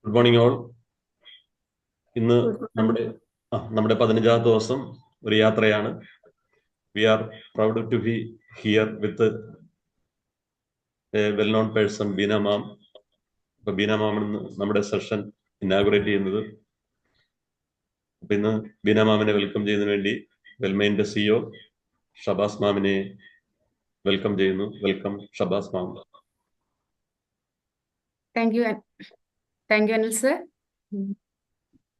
Good morning all. ഇന്ന് നമ്മുടെ 15ാമത്തെ ദിവസം ഒരു യാത്രയാണ്. We are proud to be here with a well known person, Beena ma'am. അപ്പൊ ബീന മാമാണ് നമ്മുടെ സെഷൻ ഇനാഗുറേറ്റ് ചെയ്യുന്നത്. അപ്പൊ ഇന്ന് ബീന മാമിനെ വെൽക്കം ചെയ്യുന്നതിന് വേണ്ടി വെൽമൈൻ്റെ സിഇഒ ഷബാസ് മാമിനെ വെൽക്കം ചെയ്യുന്നു. Welcome Shabaz ma'am. Thank you Anil sir.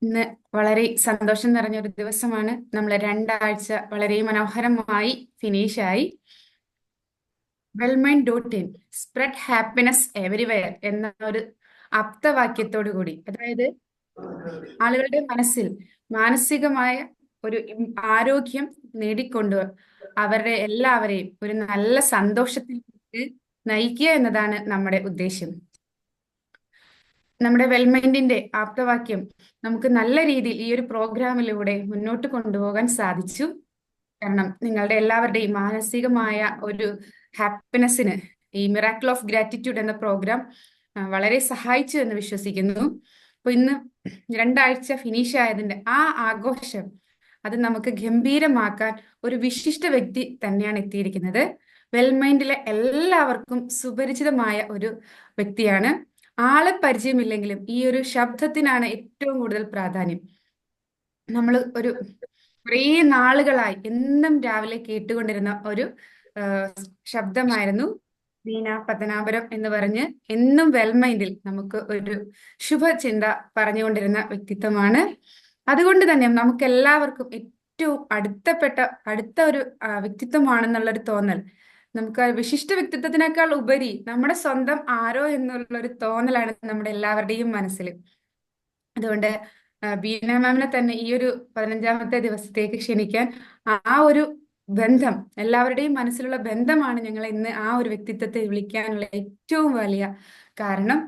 ഇന്ന് വളരെ സന്തോഷം നിറഞ്ഞൊരു ദിവസമാണ്. നമ്മൾ 2 ആഴ്ച വളരെ മനോഹരമായി ഫിനിഷായി. wellmind.in സ്പ്രെഡ് ഹാപ്പിനെസ് എവരിവെയർ എന്ന ഒരു ആപ്തവാക്യത്തോടു കൂടി, അതായത് ആളുകളുടെ മനസ്സിൽ മാനസികമായ ഒരു ആരോഗ്യം നേടിക്കൊണ്ട് അവരുടെ എല്ലാവരെയും ഒരു നല്ല സന്തോഷത്തിലേക്ക് നയിക്കുക എന്നതാണ് നമ്മുടെ ഉദ്ദേശം. നമ്മുടെ വെൽമൈൻഡിന്റെ ആപ്തവാക്യം നമുക്ക് നല്ല രീതിയിൽ ഈ ഒരു പ്രോഗ്രാമിലൂടെ മുന്നോട്ട് കൊണ്ടുപോകാൻ സാധിച്ചു. കാരണം നിങ്ങളുടെ എല്ലാവരുടെയും മാനസികമായ ഒരു ഹാപ്പിനെസ്സിന് ഈ മിറാക്കിൾ ഓഫ് ഗ്രാറ്റിറ്റ്യൂഡ് എന്ന പ്രോഗ്രാം വളരെ സഹായിച്ചു എന്ന് വിശ്വസിക്കുന്നു. അപ്പൊ ഇന്ന് 2 ആഴ്ച ഫിനിഷ് ആയതിന്റെ ആ ആഘോഷം അത് നമുക്ക് ഗംഭീരമാക്കാൻ ഒരു വിശിഷ്ട വ്യക്തി തന്നെയാണ് എത്തിയിരിക്കുന്നത്. വെൽമൈൻഡിലെ എല്ലാവർക്കും സുപരിചിതമായ ഒരു വ്യക്തിയാണ്. ആളെ പരിചയമില്ലെങ്കിലും ഈ ഒരു ശബ്ദത്തിനാണ് ഏറ്റവും കൂടുതൽ പ്രാധാന്യം. നമ്മൾ ഒരു കുറേ നാളുകളായി എന്നും രാവിലെ കേട്ടുകൊണ്ടിരുന്ന ഒരു ശബ്ദമായിരുന്നു ബീന പത്തനാപുരം എന്ന് പറഞ്ഞ് എന്നും വെൽമൈൻഡിൽ നമുക്ക് ഒരു ശുഭചിന്ത പറഞ്ഞുകൊണ്ടിരുന്ന വ്യക്തിത്വമാണ്. അതുകൊണ്ട് തന്നെ നമുക്ക് എല്ലാവർക്കും ഏറ്റവും അടുത്ത ഒരു വ്യക്തിത്വമാണെന്നുള്ളൊരു തോന്നൽ, നമുക്ക് വിശിഷ്ട വ്യക്തിത്വത്തിനേക്കാൾ ഉപരി നമ്മുടെ സ്വന്തം ആരോ എന്നുള്ളൊരു തോന്നലാണ് നമ്മുടെ എല്ലാവരുടെയും മനസ്സിൽ. അതുകൊണ്ട് ബീന മാമിനെ തന്നെ ഈ ഒരു 15ാമത്തെ ദിവസത്തേക്ക് ക്ഷണിക്കാൻ, ആ ഒരു ബന്ധം, എല്ലാവരുടെയും മനസ്സിലുള്ള ബന്ധമാണ് ഞങ്ങൾ ഇന്ന് ആ ഒരു വ്യക്തിത്വത്തെ വിളിക്കാനുള്ള ഏറ്റവും വലിയ കാരണം.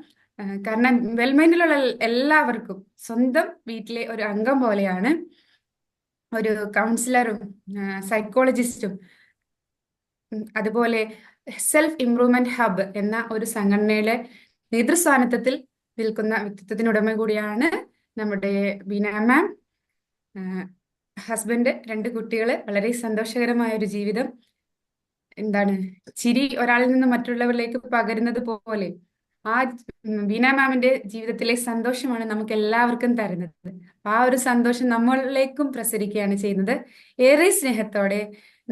കാരണം വെൽമൈൻഡിലുള്ള എല്ലാവർക്കും സ്വന്തം വീട്ടിലെ ഒരു അംഗം പോലെയാണ്. ഒരു കൗൺസിലറും സൈക്കോളജിസ്റ്റും അതുപോലെ സെൽഫ് ഇംപ്രൂവ്മെന്റ് ഹബ് എന്ന ഒരു സംഘടനയിലെ നേതൃസ്ഥാനത്വത്തിൽ നിൽക്കുന്ന വ്യക്തിത്വത്തിനുടമ കൂടിയാണ് നമ്മുടെ ബീന മാം. ഹസ്ബൻഡ്, 2 കുട്ടികള്, വളരെ സന്തോഷകരമായ ഒരു ജീവിതം. എന്താണ്, ചിരി ഒരാളിൽ നിന്ന് മറ്റുള്ളവരിലേക്ക് പകരുന്നത് പോലെ ആ ബീന മാമിന്റെ ജീവിതത്തിലെ സന്തോഷമാണ് നമുക്ക് എല്ലാവർക്കും തരുന്നത്. ആ ഒരു സന്തോഷം നമ്മളിലേക്കും പ്രസരിക്കുകയാണ് ചെയ്യുന്നത്. ഏറെ സ്നേഹത്തോടെ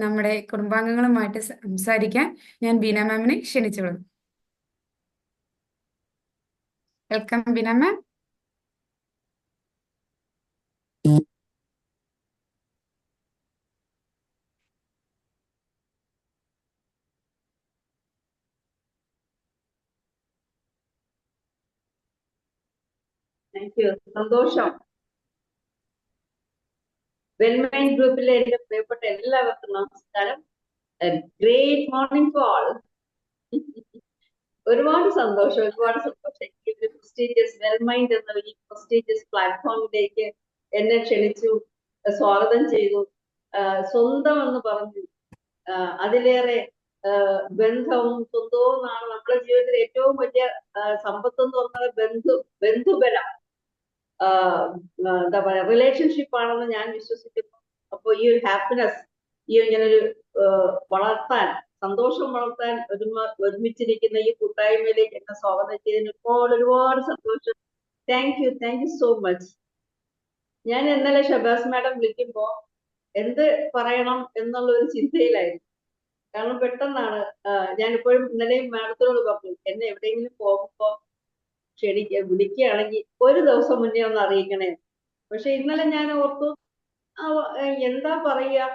നമ്മുടെ കുടുംബാംഗങ്ങളുമായിട്ട് സംസാരിക്കാൻ ഞാൻ ബീന മാമിനെ ക്ഷണിച്ചോളും. Welcome Beena ma'am. സന്തോഷം. വെൽമൈൻഡ് ഗ്രൂപ്പിലെ എന്റെ പ്രിയപ്പെട്ട എല്ലാവർക്കും നമസ്കാരം. Great morning to all. ഒരുപാട് സന്തോഷം. പ്രസ്റ്റീജിയസ് വെൽമൈൻഡ് എന്ന ഈ പ്രസ്റ്റീജിയസ് പ്ലാറ്റ്ഫോമിലേക്ക് എന്നെ ക്ഷണിച്ചു, സ്വാഗതം ചെയ്തു. സ്വന്തം എന്ന് പറഞ്ഞു. അതിലേറെ ബന്ധവും സ്വന്തവും എന്നാണ് നമ്മുടെ ജീവിതത്തിൽ ഏറ്റവും വലിയ സമ്പത്ത് എന്ന് പറഞ്ഞത്. ബന്ധുബലം, എന്താ പറയാ, റിലേഷൻഷിപ്പ് ആണെന്ന് ഞാൻ വിശ്വസിക്കുന്നു. അപ്പൊ ഈ ഒരു ഹാപ്പിനെസ്, ഈ ഇങ്ങനൊരു സന്തോഷം വളർത്താൻ ഒരുമിച്ചിരിക്കുന്ന ഈ കൂട്ടായ്മയിലേക്ക് എന്നെ സ്വാഗതം ചെയ്തതിന് ഒരുപാട് സന്തോഷം. Thank you so much. ഞാൻ ഇന്നലെ ഷബാസ് മാഡം വിളിക്കുമ്പോ എന്ത് പറയണം എന്നുള്ള ഒരു ചിന്തയിലായിരുന്നു. കാരണം പെട്ടെന്നാണ് ഞാനിപ്പോഴും ഇന്നലെയും മാഡത്തിനോട് പറഞ്ഞു, എന്നെ എവിടെയെങ്കിലും പോകുമ്പോ വിളിക്കുകയാണെങ്കിൽ ഒരു ദിവസം മുന്നേ ഒന്ന് അറിയിക്കണേ. പക്ഷെ ഇന്നലെ ഞാൻ ഓർത്തു എന്താ പറയുക.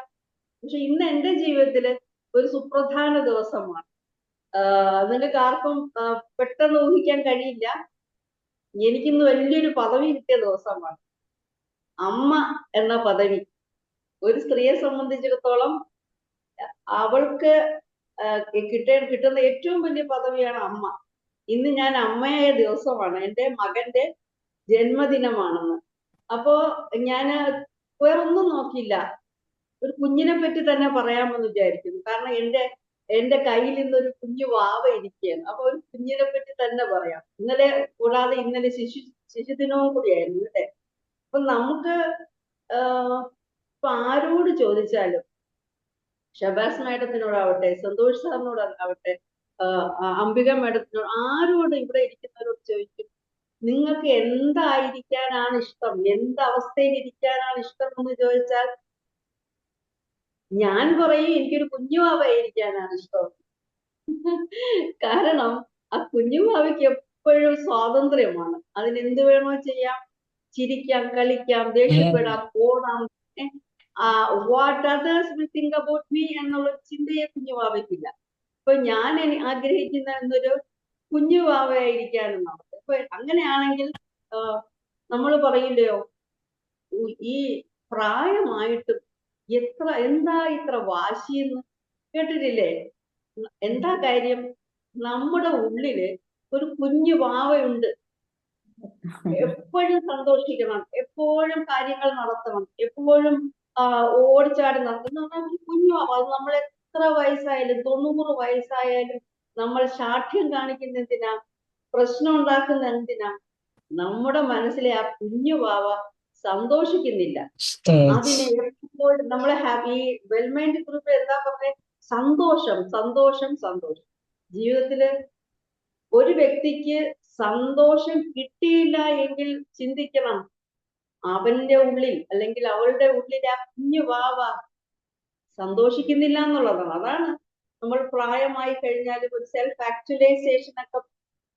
പക്ഷെ ഇന്ന് എന്റെ ജീവിതത്തില് ഒരു സുപ്രധാന ദിവസമാണ്. നിങ്ങൾക്ക് ആർക്കും പെട്ടെന്ന് ഊഹിക്കാൻ കഴിയില്ല. എനിക്കിന്ന് വലിയൊരു പദവി കിട്ടിയ ദിവസമാണ്. അമ്മ എന്ന പദവി ഒരു സ്ത്രീയെ സംബന്ധിച്ചിടത്തോളം അവൾക്ക് കിട്ടുന്ന ഏറ്റവും വലിയ പദവിയാണ് അമ്മ. ഇന്ന് ഞാൻ അമ്മയായ ദിവസമാണ്. എൻ്റെ മകന്റെ ജന്മദിനമാണെന്ന്. അപ്പോ ഞാൻ വേറൊന്നും നോക്കിയില്ല, ഒരു കുഞ്ഞിനെ പറ്റി തന്നെ പറയാമെന്ന് വിചാരിക്കുന്നു. കാരണം എന്റെ കയ്യിൽ ഇന്നൊരു കുഞ്ഞു വാവ ഇരിക്കുകയാണ്. അപ്പൊ ഒരു കുഞ്ഞിനെ പറ്റി തന്നെ പറയാം. കൂടാതെ ഇന്നലെ ശിശുദിനവും കൂടിയായിരുന്നു അല്ലേ? അപ്പൊ നമുക്ക് ഇപ്പൊ ആരോട് ചോദിച്ചാലും, ഷബാസ് മാഡത്തിനോടാവട്ടെ, സന്തോഷ് സാറിനോടാവട്ടെ, അംബിക മാഡത്തിനോട്, ആരോട് ഇവിടെ ഇരിക്കുന്നവരോട് ചോദിക്കും, നിങ്ങൾക്ക് എന്തായിരിക്കാനാണ് ഇഷ്ടം, എന്ത് അവസ്ഥയിൽ ഇരിക്കാനാണ് ഇഷ്ടം എന്ന് ചോദിച്ചാൽ ഞാൻ പറയും എനിക്കൊരു കുഞ്ഞുവാവായിരിക്കാനാണ് ഇഷ്ടം. കാരണം ആ കുഞ്ഞുവാവയ്ക്ക് എപ്പോഴും സ്വാതന്ത്ര്യമാണ്. അതിനെന്ത് വേണോ ചെയ്യാം, ചിരിക്കാം, കളിക്കാം, ദേഷ്യപ്പെടാം, ഓടാം. What others will think about me എന്നുള്ള ചിന്തയെ കുഞ്ഞുവാവയ്ക്കില്ല. ഇപ്പൊ ഞാൻ ആഗ്രഹിക്കുന്ന എന്നൊരു കുഞ്ഞുവാവയായിരിക്കാനും. ഇപ്പൊ അങ്ങനെയാണെങ്കിൽ നമ്മൾ പറയില്ലയോ, ഈ പ്രായമായിട്ടും എന്താ ഇത്ര വാശിയെന്ന് കേട്ടിട്ടില്ലേ? എന്താ കാര്യം? നമ്മുടെ ഉള്ളില് ഒരു കുഞ്ഞു വാവയുണ്ട്. എപ്പോഴും സന്തോഷിക്കണം, എപ്പോഴും കാര്യങ്ങൾ നടത്തണം, എപ്പോഴും ഓടിച്ചാടി നടത്തണം. ഒരു കുഞ്ഞു വാവ. അത് നമ്മൾ എത്ര വയസ്സായാലും, 90 വയസ്സായാലും നമ്മൾ ശാഠ്യം കാണിക്കുന്ന എന്തിനാ, പ്രശ്നം ഉണ്ടാക്കുന്ന എന്തിനാ? നമ്മുടെ മനസ്സിലെ ആ കുഞ്ഞു വാവ സന്തോഷിക്കുന്നില്ല. അതിനെ എപ്പോഴും നമ്മളെ ഹാപ്പി വെൽമൈൻഡ് ഗ്രൂപ്പ് എന്താ പറഞ്ഞേ, സന്തോഷം, സന്തോഷം, സന്തോഷം. ജീവിതത്തില് ഒരു വ്യക്തിക്ക് സന്തോഷം കിട്ടിയില്ല എങ്കിൽ ചിന്തിക്കണം, അവന്റെ ഉള്ളിൽ അല്ലെങ്കിൽ അവളുടെ ഉള്ളിൽ ആ കുഞ്ഞു വാവ സന്തോഷിക്കുന്നില്ല എന്നുള്ളതാണ്. അതാണ് നമ്മൾ പ്രായമായി കഴിഞ്ഞാലും ഒരു സെൽഫ് ആക്ച്വലൈസേഷൻ ഒക്കെ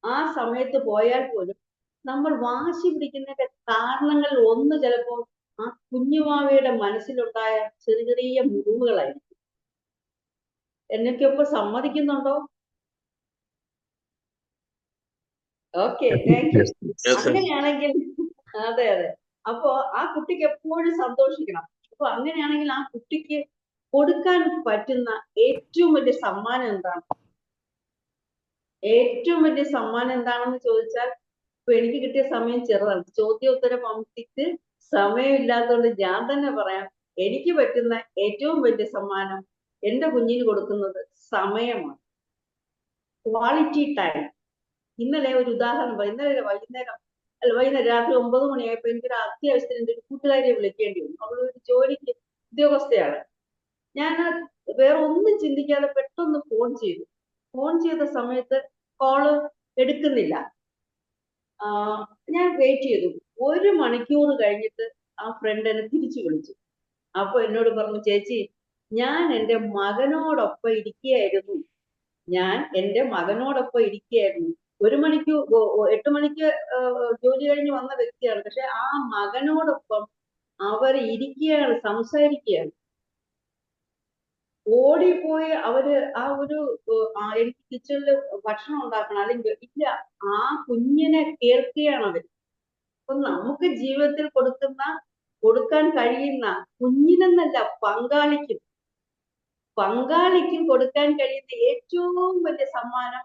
ആ സമയത്ത് പോയാൽ പോലും നമ്മൾ വാശി പിടിക്കുന്നതിന്റെ കാരണങ്ങൾ ഒന്ന് ചിലപ്പോൾ ആ കുഞ്ഞുവാവയുടെ മനസ്സിലുണ്ടായ ചെറിയ ചെറിയ മുറിവുകളായിരിക്കും. എന്നൊക്കെ സമ്മതിക്കുന്നുണ്ടോ? Okay, thank U. അങ്ങനെയാണെങ്കിൽ അതെ അതെ, അപ്പോ ആ കുട്ടിക്ക് എപ്പോഴും സന്തോഷിക്കണം. അപ്പൊ അങ്ങനെയാണെങ്കിൽ ആ കുട്ടിക്ക് കൊടുക്കാൻ പറ്റുന്ന ഏറ്റവും വലിയ സമ്മാനം എന്താണ്? ഏറ്റവും വലിയ സമ്മാനം എന്താണെന്ന് ചോദിച്ചാൽ, ഇപ്പൊ എനിക്ക് കിട്ടിയ സമയം ചെറുതാണ്, ചോദ്യോത്തര പങ്ക്തിക്ക് സമയമില്ലാത്തതുകൊണ്ട് ഞാൻ തന്നെ പറയാം. എനിക്ക് പറ്റുന്ന ഏറ്റവും വലിയ സമ്മാനം എന്റെ കുഞ്ഞിന് കൊടുക്കുന്നത് സമയമാണ്, ക്വാളിറ്റി ടൈം. ഇന്നലെ ഒരു ഉദാഹരണം, ഇന്നലെ വൈകുന്നേരം രാത്രി 9 മണിയായപ്പോ എനിക്കൊരു അത്യാവശ്യത്തിന് എന്റെ ഒരു കൂട്ടുകാരിയെ വിളിക്കേണ്ടി വന്നു. അവൾ ഒരു ജോലിക്ക് ഉദ്യോഗസ്ഥയാണ്. ഞാൻ വേറെ ഒന്നും ചിന്തിക്കാതെ പെട്ടെന്ന് ഫോൺ ചെയ്തു. ഫോൺ ചെയ്ത സമയത്ത് കോള് എടുക്കുന്നില്ല. ഞാൻ വെയിറ്റ് ചെയ്തു. 1 മണിക്കൂർ കഴിഞ്ഞിട്ട് ആ ഫ്രണ്ട് എന്നെ തിരിച്ചു വിളിച്ചു. അപ്പൊ എന്നോട് പറഞ്ഞു, ചേച്ചി ഞാൻ എൻ്റെ മകനോടൊപ്പം ഇരിക്കുകയായിരുന്നു. 1 മണിക്കൂർ 8 മണിക്ക് ജോലി കഴിഞ്ഞ് വന്ന വ്യക്തിയാണ്. പക്ഷെ ആ മകനോടൊപ്പം അവർ ഇരിക്കുകയാണ്, സംസാരിക്കുകയാണ്. ഓടിപ്പോയി അവര് എനിക്ക് കിച്ചണില് ഭക്ഷണം ഉണ്ടാക്കണം, അല്ലെങ്കിൽ ഇല്ല, ആ കുഞ്ഞിനെ കേൾക്കുകയാണ് അവര്. അപ്പൊ നമുക്ക് ജീവിതത്തിൽ കൊടുക്കാൻ കഴിയുന്ന, കുഞ്ഞിനെന്നല്ല പങ്കാളിക്കും കൊടുക്കാൻ കഴിയുന്ന ഏറ്റവും വലിയ സമ്മാനം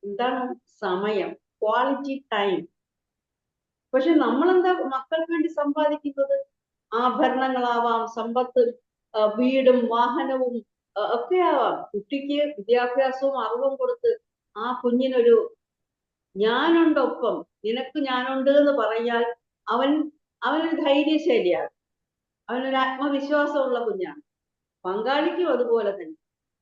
എന്താണ്? സമയം, ക്വാളിറ്റി ടൈം. പക്ഷെ നമ്മളെന്താ മക്കൾക്ക് വേണ്ടി സമ്പാദിക്കുന്നത്? ആഭരണങ്ങളാവാം, സമ്പത്ത്, വീടും വാഹനവും ഒക്കെ ആവാം. കുട്ടിക്ക് വിദ്യാഭ്യാസവും അറിവും കൊടുത്ത് ആ കുഞ്ഞിനൊരു ഞാനുണ്ടൊപ്പം, നിനക്ക് ഞാനുണ്ട് എന്ന് പറഞ്ഞാൽ അവനൊരു ധൈര്യശാലിയാണ്, അവനൊരു ആത്മവിശ്വാസമുള്ള കുഞ്ഞാണ്. പങ്കാളിക്കും അതുപോലെ തന്നെ,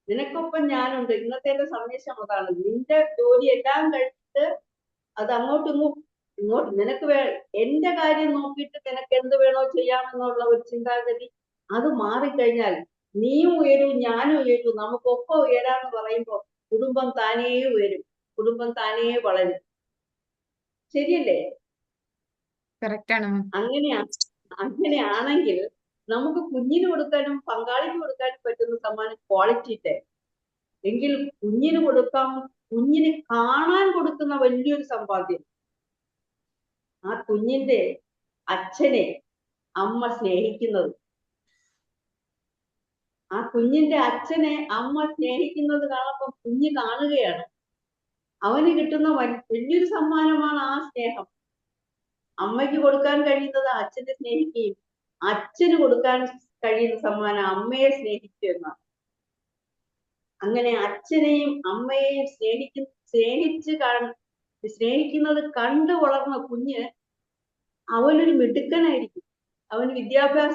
നിനക്കൊപ്പം ഞാനുണ്ട്. ഇന്നത്തെ എന്റെ സന്ദേശം അതാണ്. നിന്റെ ജോലി എല്ലാം കഴിഞ്ഞിട്ട് അത് ഇങ്ങോട്ട് നിനക്ക് എന്റെ കാര്യം നോക്കിയിട്ട് നിനക്ക് എന്ത് വേണോ ചെയ്യാമെന്നുള്ള ഒരു ചിന്താഗതി അത് മാറിക്കഴിഞ്ഞാൽ നീയും ഉയരും, ഞാനും ഉയരും, നമുക്കൊപ്പം ഉയരാന്ന് പറയുമ്പോൾ കുടുംബം താനേ ഉയരും, കുടുംബം താനേ വളരും. ശരിയല്ലേ? അങ്ങനെയാണെങ്കിൽ നമുക്ക് കുഞ്ഞിന് കൊടുക്കാനും പങ്കാളിക്ക് കൊടുക്കാനും പറ്റുന്ന സമ്മാനം ക്വാളിറ്റി ടൈം. എങ്കിൽ കുഞ്ഞിന് കാണാൻ കൊടുക്കുന്ന വലിയൊരു സമ്പാദ്യം ആ കുഞ്ഞിന്റെ അച്ഛനെ അമ്മ സ്നേഹിക്കുന്നത്. ആ കുഞ്ഞിന്റെ അച്ഛനെ അമ്മ സ്നേഹിക്കുന്നത് കാണുമ്പോൾ കുഞ്ഞ് കാണുകയാണ്, അവന് കിട്ടുന്ന വലിയൊരു സമ്മാനമാണ് ആ സ്നേഹം. അമ്മയ്ക്ക് കൊടുക്കാൻ കഴിയുന്നത് അച്ഛനെ സ്നേഹിക്കുകയും അച്ഛന് കൊടുക്കാൻ കഴിയുന്ന സമ്മാനം അമ്മയെ സ്നേഹിക്കുക എന്നാണ്. അങ്ങനെ അച്ഛനെയും അമ്മയെയും സ്നേഹിച്ച് സ്നേഹിക്കുന്നത് കണ്ടു വളർന്ന കുഞ്ഞ് അവനൊരു മിടുക്കനായിരിക്കും. അവന്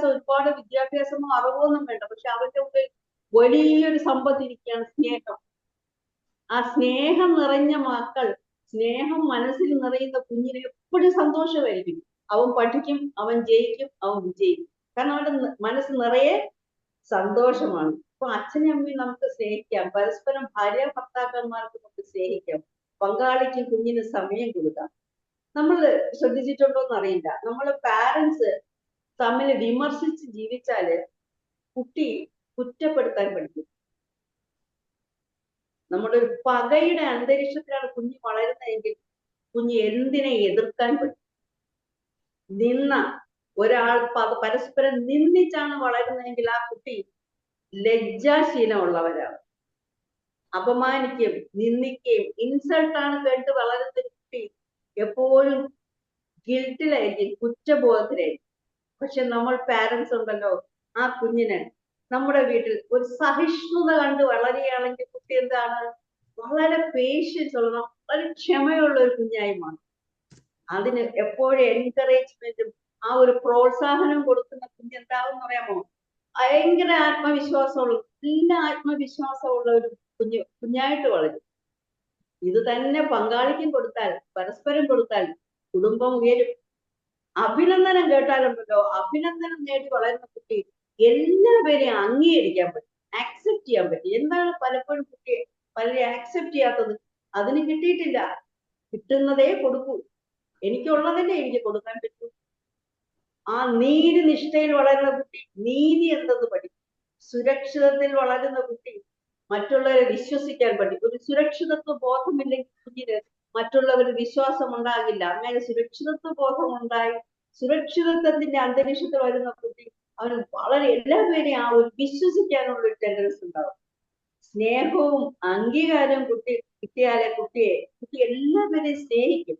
ഒരുപാട് വിദ്യാഭ്യാസമോ അറിവോ ഒന്നും വേണ്ട. പക്ഷെ അവന്റെ ഉള്ളിൽ വലിയൊരു സമ്പത്ത് ഇരിക്കുകയാണ് സ്നേഹം. ആ സ്നേഹം നിറഞ്ഞ മക്കൾ, സ്നേഹം മനസ്സിൽ നിറയുന്ന കുഞ്ഞിന് എപ്പോഴും സന്തോഷമായിരിക്കും. അവൻ പഠിക്കും, അവൻ ജയിക്കും, അവൻ വിജയിക്കും. കാരണം അവന്റെ മനസ്സ് നിറയെ സന്തോഷമാണ്. അപ്പൊ അച്ഛനും അമ്മയും നമുക്ക് സ്നേഹിക്കാം, പരസ്പരം ഭാര്യ ഭർത്താക്കന്മാർക്ക് നമുക്ക് സ്നേഹിക്കാം, പങ്കാളിക്ക് കുഞ്ഞിന് സമയം കൊടുക്കാം. നമ്മൾ ശ്രദ്ധിച്ചിട്ടുണ്ടോന്ന് അറിയില്ല, നമ്മള് പാരന്റ്സ് തമ്മിൽ വിമർശിച്ച് ജീവിച്ചാല് കുട്ടി കുറ്റപ്പെടുത്താൻ പഠിക്കും. നമ്മുടെ ഒരു പകയുടെ അന്തരീക്ഷത്തിലാണ് കുഞ്ഞ് വളരുന്നതെങ്കിൽ കുഞ്ഞ് എന്തിനെ എതിർക്കാൻ പഠിക്കും. ഒരാൾ പരസ്പരം നിന്ദിച്ചാണ് വളരുന്നതെങ്കിൽ ആ കുട്ടി ലജ്ജാശീലമുള്ളവരാണ്. അപമാനിക്കുകയും നിന്ദിക്കുകയും ഇൻസൾട്ടാണ് കേട്ട് വളരുന്ന ഒരു കുട്ടി എപ്പോഴും ഗിൽറ്റിലായിരിക്കും, കുറ്റബോധത്തിലായിരിക്കും. പക്ഷെ നമ്മൾ പാരന്റ്സ് ഉണ്ടല്ലോ, ആ കുഞ്ഞിന് നമ്മുടെ വീട്ടിൽ ഒരു സഹിഷ്ണുത കണ്ട് വളരുകയാണെങ്കിൽ കുട്ടി എന്താണ്, വളരെ പേഷ്യൻസ് ഉള്ള, വളരെ ക്ഷമയുള്ള ഒരു കുഞ്ഞായി മാറും. അതിന് എപ്പോഴും എൻകറേജ്മെന്റും ആ ഒരു പ്രോത്സാഹനം കൊടുക്കുന്ന കുഞ്ഞ് എന്താവെന്ന് പറയാമോ, ഭയങ്കര ആത്മവിശ്വാസമുള്ള, നല്ല ആത്മവിശ്വാസമുള്ള ഒരു കുഞ്ഞായിട്ട് വളരും. ഇത് തന്നെ പങ്കാളിക്കും കൊടുത്താൽ, പരസ്പരം കൊടുത്താൽ കുടുംബം ഉയരും. അഭിനന്ദനം കേട്ടാലുണ്ടല്ലോ, അഭിനന്ദനം നേടി വളരുന്ന കുട്ടി എല്ലാവരെയും അംഗീകരിക്കാൻ പറ്റും, ആക്സെപ്റ്റ് ചെയ്യാൻ പറ്റും. എന്താണ് പലപ്പോഴും കുട്ടിയെ പലരെ ആക്സെപ്റ്റ് ചെയ്യാത്തത്? അതിന് കിട്ടിയിട്ടില്ല, കിട്ടുന്നതേ കൊടുക്കൂ, എനിക്കുള്ളതല്ലേ എനിക്ക് കൊടുക്കാൻ പറ്റൂ. ആ നീതിനിഷ്ഠയിൽ വളരുന്ന കുട്ടി നീതി എന്തെന്ന് പഠിക്കും. സുരക്ഷിതത്തിൽ വളരുന്ന കുട്ടി മറ്റുള്ളവരെ വിശ്വസിക്കാൻ പഠിക്കും. ഒരു സുരക്ഷിതത്വ ബോധമില്ലെങ്കിൽ കുഞ്ഞിന് മറ്റുള്ളവർ വിശ്വാസം ഉണ്ടാകില്ല. അങ്ങനെ സുരക്ഷിതത്വ ബോധം ഉണ്ടായി സുരക്ഷിതത്വത്തിന്റെ അന്തരീക്ഷത്തിൽ വരുന്ന കുട്ടി അവന് വളരെ എല്ലാവരെയും ആ ഒരു വിശ്വസിക്കാനുള്ള ഒരു ടെൻഡൻസി ഉണ്ടാവും. സ്നേഹവും അംഗീകാരവും കിട്ടിയാലെ കുട്ടി എല്ലാവരെയും സ്നേഹിക്കും.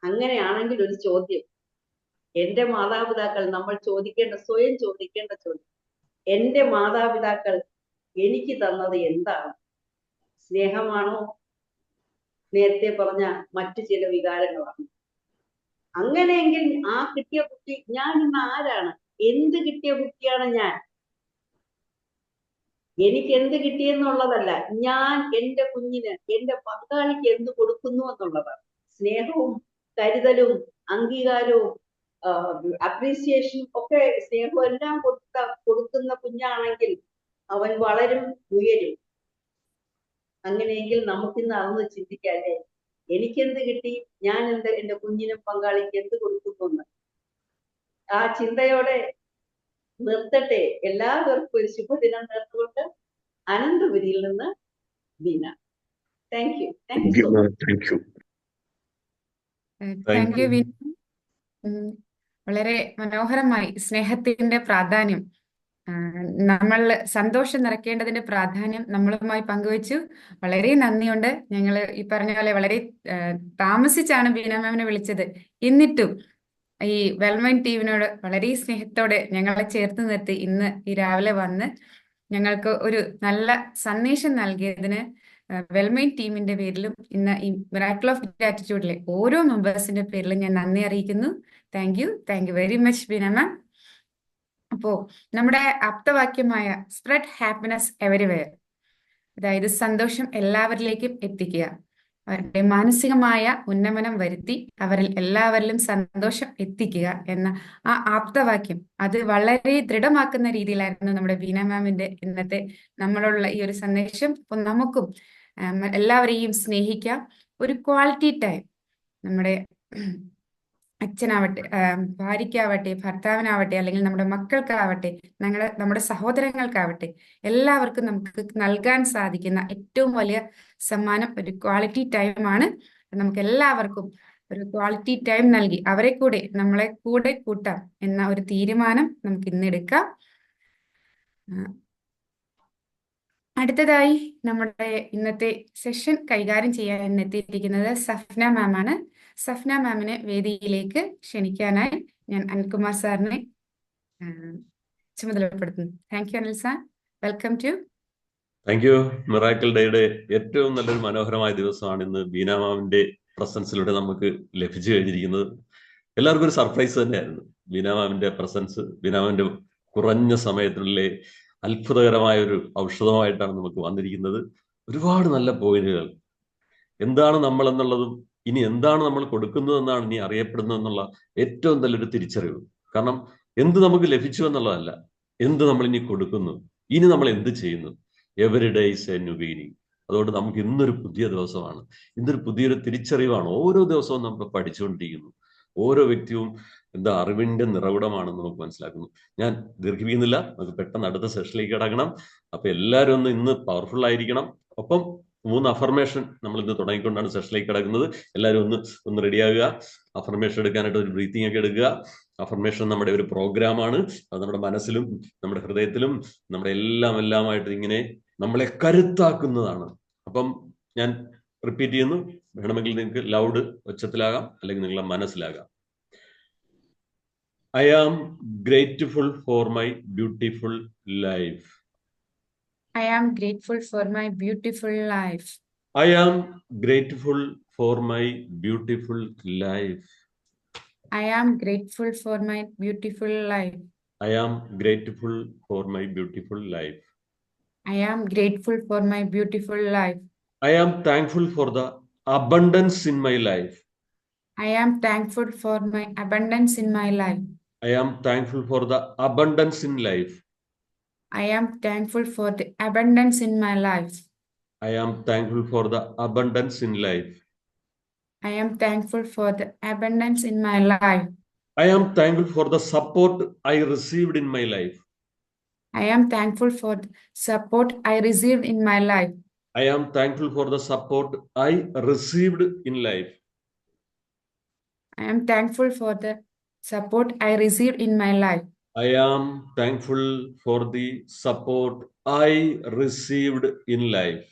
അങ്ങനെയാണെങ്കിൽ ഒരു ചോദ്യം, എന്റെ മാതാപിതാക്കൾ നമ്മൾ സ്വയം ചോദിക്കേണ്ട ചോദ്യം, എന്റെ മാതാപിതാക്കൾ എനിക്ക് തന്നത് എന്താണ്? സ്നേഹമാണോ? നേരത്തെ പറഞ്ഞ മറ്റു ചില വികാരങ്ങളാണ്? അങ്ങനെയെങ്കിൽ ആ കിട്ടിയ കുട്ടി, ഞാൻ ഇന്ന് ആരാണ്? എന്ത് കിട്ടിയ കുട്ടിയാണ് ഞാൻ? എനിക്ക് എന്ത് കിട്ടിയെന്നുള്ളതല്ല, ഞാൻ എന്റെ കുഞ്ഞിന്, എന്റെ പങ്കാളിക്ക് എന്ത് കൊടുക്കുന്നു എന്നുള്ളതാണ്. സ്നേഹവും കരുതലും അംഗീകാരവും അപ്രീസിയേഷനും ഒക്കെ, സ്നേഹവും എല്ലാം കൊടുക്കുന്ന കുഞ്ഞാണെങ്കിൽ അവൻ വളരും, ഉയരും. അങ്ങനെയെങ്കിൽ നമുക്കിന്ന് അതൊന്ന് ചിന്തിക്കാല്ലേ, എനിക്കെന്ത് കിട്ടി, ഞാൻ എന്റെ കുഞ്ഞിനും പങ്കാളിക്ക് എന്ത് കൊടുക്കുന്നു? ആ ചിന്തയോടെ നിർത്തട്ടെ. എല്ലാവർക്കും ഒരു ശുഭദിനം നേർന്നുകൊണ്ട് അനന്തപുരിയിൽ നിന്ന് Beena. Thank you. Thank you so much. Thank you Vinu. വളരെ മനോഹരമായി സ്നേഹത്തിന്റെ പ്രാധാന്യം, നമ്മൾ സന്തോഷം നിറയ്ക്കേണ്ടതിന്റെ പ്രാധാന്യം നമ്മളുമായി പങ്കുവച്ചു. വളരെ നന്ദിയുണ്ട്. ഞങ്ങൾ ഈ പറഞ്ഞ പോലെ വളരെ താമസിച്ചാണ് ബീന മാമിനെ വിളിച്ചത്. എന്നിട്ടും ഈ വെൽമൈൻ ടീമിനോട് വളരെ സ്നേഹത്തോടെ ഞങ്ങളെ ചേർത്ത് നിർത്തി ഇന്ന് ഈ രാവിലെ വന്ന് ഞങ്ങൾക്ക് ഒരു നല്ല സന്ദേശം നൽകിയതിന് വെൽമൈൻ ടീമിന്റെ പേരിലും ഇന്ന് ഈ മിറാക്കിൾ ഓഫ് ഗ്രാറ്റിറ്റ്യൂഡിലെ ഓരോ മെമ്പേഴ്സിന്റെ പേരിലും ഞാൻ നന്ദി അറിയിക്കുന്നു. Thank you very much Beena ma'am. അപ്പോ നമ്മുടെ ആപ്തവാക്യമായ സ്പ്രെഡ് ഹാപ്പിനെസ് എവരിവെയർ, അതായത് സന്തോഷം എല്ലാവരിലേക്കും എത്തിക്കുക, അവരുടെ മാനസികമായ ഉന്നമനം വരുത്തി അവരിൽ എല്ലാവരിലും സന്തോഷം എത്തിക്കുക എന്ന ആ ആപ്തവാക്യം, അത് വളരെ ദൃഢമാക്കുന്ന രീതിയിലായിരുന്നു നമ്മുടെ ബീന മാമിന്റെ ഇന്നത്തെ നമ്മളുള്ള ഈ ഒരു സന്ദേശം. അപ്പൊ നമുക്കും എല്ലാവരെയും സ്നേഹിക്കാം. ഒരു ക്വാളിറ്റി ടൈം നമ്മുടെ അച്ഛനാവട്ടെ, ഭാര്യയ്ക്കാവട്ടെ, ഭർത്താവിനാവട്ടെ, അല്ലെങ്കിൽ നമ്മുടെ മക്കൾക്കാവട്ടെ, നമ്മുടെ സഹോദരങ്ങൾക്കാവട്ടെ, എല്ലാവർക്കും നമുക്ക് നൽകാൻ സാധിക്കുന്ന ഏറ്റവും വലിയ സമ്മാനം ഒരു ക്വാളിറ്റി ടൈമാണ്. നമുക്ക് എല്ലാവർക്കും ഒരു ക്വാളിറ്റി ടൈം നൽകി അവരെ കൂടെ നമ്മളെ കൂടെ കൂട്ടാം എന്ന ഒരു തീരുമാനം നമുക്ക് ഇന്നെടുക്കാം. അടുത്തതായി നമ്മുടെ ഇന്നത്തെ സെഷൻ കൈകാര്യം ചെയ്യാൻ എത്തിയിരിക്കുന്നത് സഫ്ന മാം ആണ്. സഫ്ന മാമിനെ വേദിയിലേക്ക് ക്ഷണിക്കാനായി ഞാൻ അനിൽകുമാർ സാറിനെ ചുമതലപ്പെടുത്തുന്നു. Thank you Anil sir. Welcome to. Thank you. Miracle ഡേയുടെ ഏറ്റവും നല്ലൊരു മനോഹരമായ ദിവസമാണ് ഇന്ന്. ബീന മാമിന്റെ പ്രസൻസിലൂടെ നമുക്ക് ലഭിച്ചു കഴിഞ്ഞിരിക്കുന്നത്. എല്ലാവർക്കും ഒരു സർപ്രൈസ് തന്നെയായിരുന്നു. ബീന മാമിന്റെ പ്രസൻസ്, ബീന മാമിന്റെ കുറഞ്ഞ സമയത്തിനുള്ളിലെ അത്ഭുതകരമായ ഒരു ഔഷധമായിട്ടാണ് നമുക്ക് വന്നിരിക്കുന്നത്. ഒരുപാട് നല്ല പോയിന്റുകൾ. എന്താണ് നമ്മൾ എന്നുള്ളതും ഇനി എന്താണ് നമ്മൾ കൊടുക്കുന്നതെന്നാണ് ഇനി അറിയപ്പെടുന്നത് എന്നുള്ള ഏറ്റവും നല്ലൊരു തിരിച്ചറിവ്. കാരണം എന്ത് നമുക്ക് ലഭിച്ചു എന്നുള്ളതല്ല, എന്ത് നമ്മൾ ഇനി കൊടുക്കുന്നു, ഇനി നമ്മൾ എന്ത് ചെയ്യുന്നു. Every day is A new beginning. അതുകൊണ്ട് നമുക്ക് ഇന്നൊരു പുതിയ ദിവസമാണ്, ഇന്നൊരു പുതിയൊരു തിരിച്ചറിവാണ്. ഓരോ ദിവസവും നമ്മൾ പഠിച്ചുകൊണ്ടിരിക്കുന്നു. ഓരോ വ്യക്തിയും അറിവിന്റെ നിറവിടമാണെന്ന് നമുക്ക് മനസ്സിലാക്കുന്നു. ഞാൻ ദീർഘിപ്പിക്കുന്നില്ല, നമുക്ക് പെട്ടെന്ന് അടുത്ത സെഷനിലേക്ക് കടക്കണം. അപ്പൊ എല്ലാവരും ഇന്ന് പവർഫുൾ ആയിരിക്കണം. ഒപ്പം 3 അഫർമേഷൻ നമ്മൾ ഇന്ന് തുടങ്ങിക്കൊണ്ടാണ് സെഷനിലേക്ക് കിടക്കുന്നത്. എല്ലാവരും ഒന്ന് റെഡിയാകുക. അഫർമേഷൻ എടുക്കാനായിട്ട് ഒരു ബ്രീത്തിങ് ഒക്കെ എടുക്കുക. അഫർമേഷൻ നമ്മുടെ ഒരു പ്രോഗ്രാമാണ്. അത് നമ്മുടെ മനസ്സിലും നമ്മുടെ ഹൃദയത്തിലും നമ്മുടെ എല്ലാമായിട്ട് ഇങ്ങനെ നമ്മളെ കരുത്താക്കുന്നതാണ്. അപ്പം ഞാൻ റിപ്പീറ്റ് ചെയ്യുന്നു. വേണമെങ്കിൽ നിങ്ങൾക്ക് ലൗഡ് ഒച്ചത്തിലാകാം, അല്ലെങ്കിൽ നിങ്ങളുടെ മനസ്സിലാകാം. I am grateful for my beautiful life. I am grateful for my beautiful life. I am grateful for my beautiful life. I am grateful for my beautiful life. I am grateful for my beautiful life. I am grateful for my beautiful life. I am thankful for the abundance in my life. I am thankful for my abundance in my life. I am thankful for the abundance in life. I am thankful for the abundance in my life. I am thankful for the abundance in life. I am thankful for the abundance in my life. I am thankful for the support I received in my life. I am thankful for the support I received in my life. I am thankful for the support I received in life. I am thankful for the support I received in my life. I am thankful for the support I received in life.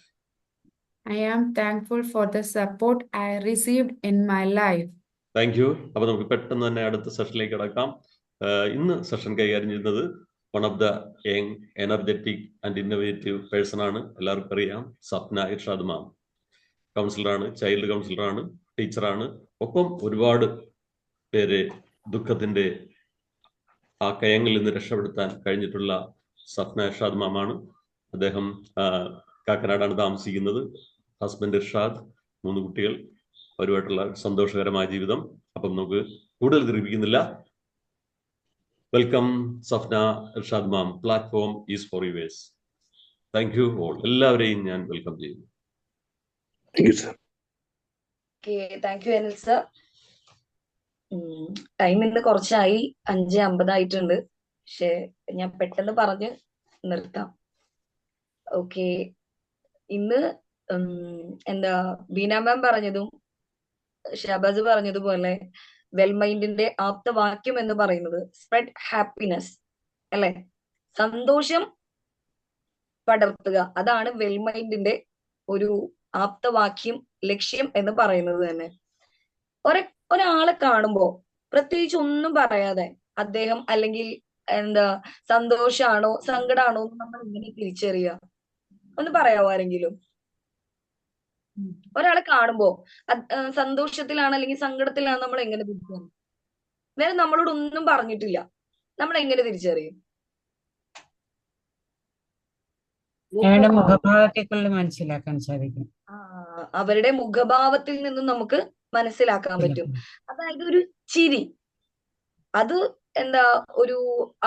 I am thankful for the support I received in my life. Thank you. അപ്പൊ നമുക്ക് പെട്ടെന്ന് തന്നെ അടുത്ത സെഷനിലേക്ക് കടക്കാം. ഇന്ന് session കൈകാര്യം ചെയ്യുന്നത് one of the young energetic and innovative person ആണ്. എല്ലാവർക്കും അറിയാം, സപ്ന ഇർഷാദ് മാം. കൗൺസിലറാണ്, ചൈൽഡ് കൗൺസിലറാണ്, ടീച്ചറാണ്. ഒപ്പം ഒരുപാട് പേരെ ദുഃഖത്തിന്റെ ആ കയങ്ങളിൽ നിന്ന് രക്ഷപ്പെടുത്താൻ കഴിഞ്ഞിട്ടുള്ള സപ്ന ഇർഷാദ് മാമാണ്. അദ്ദേഹം കാക്കനാടാണ് താമസിക്കുന്നത്. ഹസ്ബൻഡ് ഇർഷാദ്, 3 കുട്ടികൾ, അവരുമായിട്ടുള്ള സന്തോഷകരമായ ജീവിതം. അപ്പം നമുക്ക് കൂടുതൽ ദീർഘിപ്പിക്കുന്നില്ല. Welcome Safna Irshad ma'am. Platform is for yours. Thank you all. എല്ലാവരെയും ഞാൻ വെൽക്കം ചെയ്യുന്നു. Thank you Anil sir. Time ഇന്ന് കുറച്ചായി, 5:50 ആയിട്ടുണ്ട്. പക്ഷെ ഞാൻ പെട്ടെന്ന് പറഞ്ഞ് നിർത്താം. ഓക്കെ, ഇന്ന് ബീന മാം പറഞ്ഞതും ഷഹബാസ് പറഞ്ഞതുപോലെ വെൽമൈൻഡിന്റെ ആപ്തവാക്യം എന്ന് പറയുന്നത് സ്പ്രെഡ് ഹാപ്പിനെസ് അല്ലെ, സന്തോഷം പടർത്തുക. അതാണ് വെൽമൈൻഡിന്റെ ഒരു ആപ്തവാക്യം, ലക്ഷ്യം എന്ന് പറയുന്നത് തന്നെ. ഒരാളെ കാണുമ്പോ പ്രത്യേകിച്ച് ഒന്നും പറയാതെ അദ്ദേഹം അല്ലെങ്കിൽ സന്തോഷാണോ സങ്കടാണോ എന്ന് നമ്മൾ ഇങ്ങനെ തിരിച്ചറിയുക? ഒന്ന് പറയാവോ ആരെങ്കിലും? ഒരാളെ കാണുമ്പോ സന്തോഷത്തിലാണ് അല്ലെങ്കിൽ സങ്കടത്തിലാണ് നമ്മൾ എങ്ങനെ തിരിച്ചറിയും? വേറെ നമ്മളോട് ഒന്നും പറഞ്ഞിട്ടില്ല, നമ്മൾ എങ്ങനെ തിരിച്ചറിയും? അവരുടെ മുഖഭാവത്തെ കൊണ്ട് മനസ്സിലാക്കാൻ സാധിക്കും. അവരുടെ മുഖഭാവത്തിൽ നിന്നും നമുക്ക് മനസ്സിലാക്കാൻ പറ്റും. അതായത് ഒരു ചിരി, അത്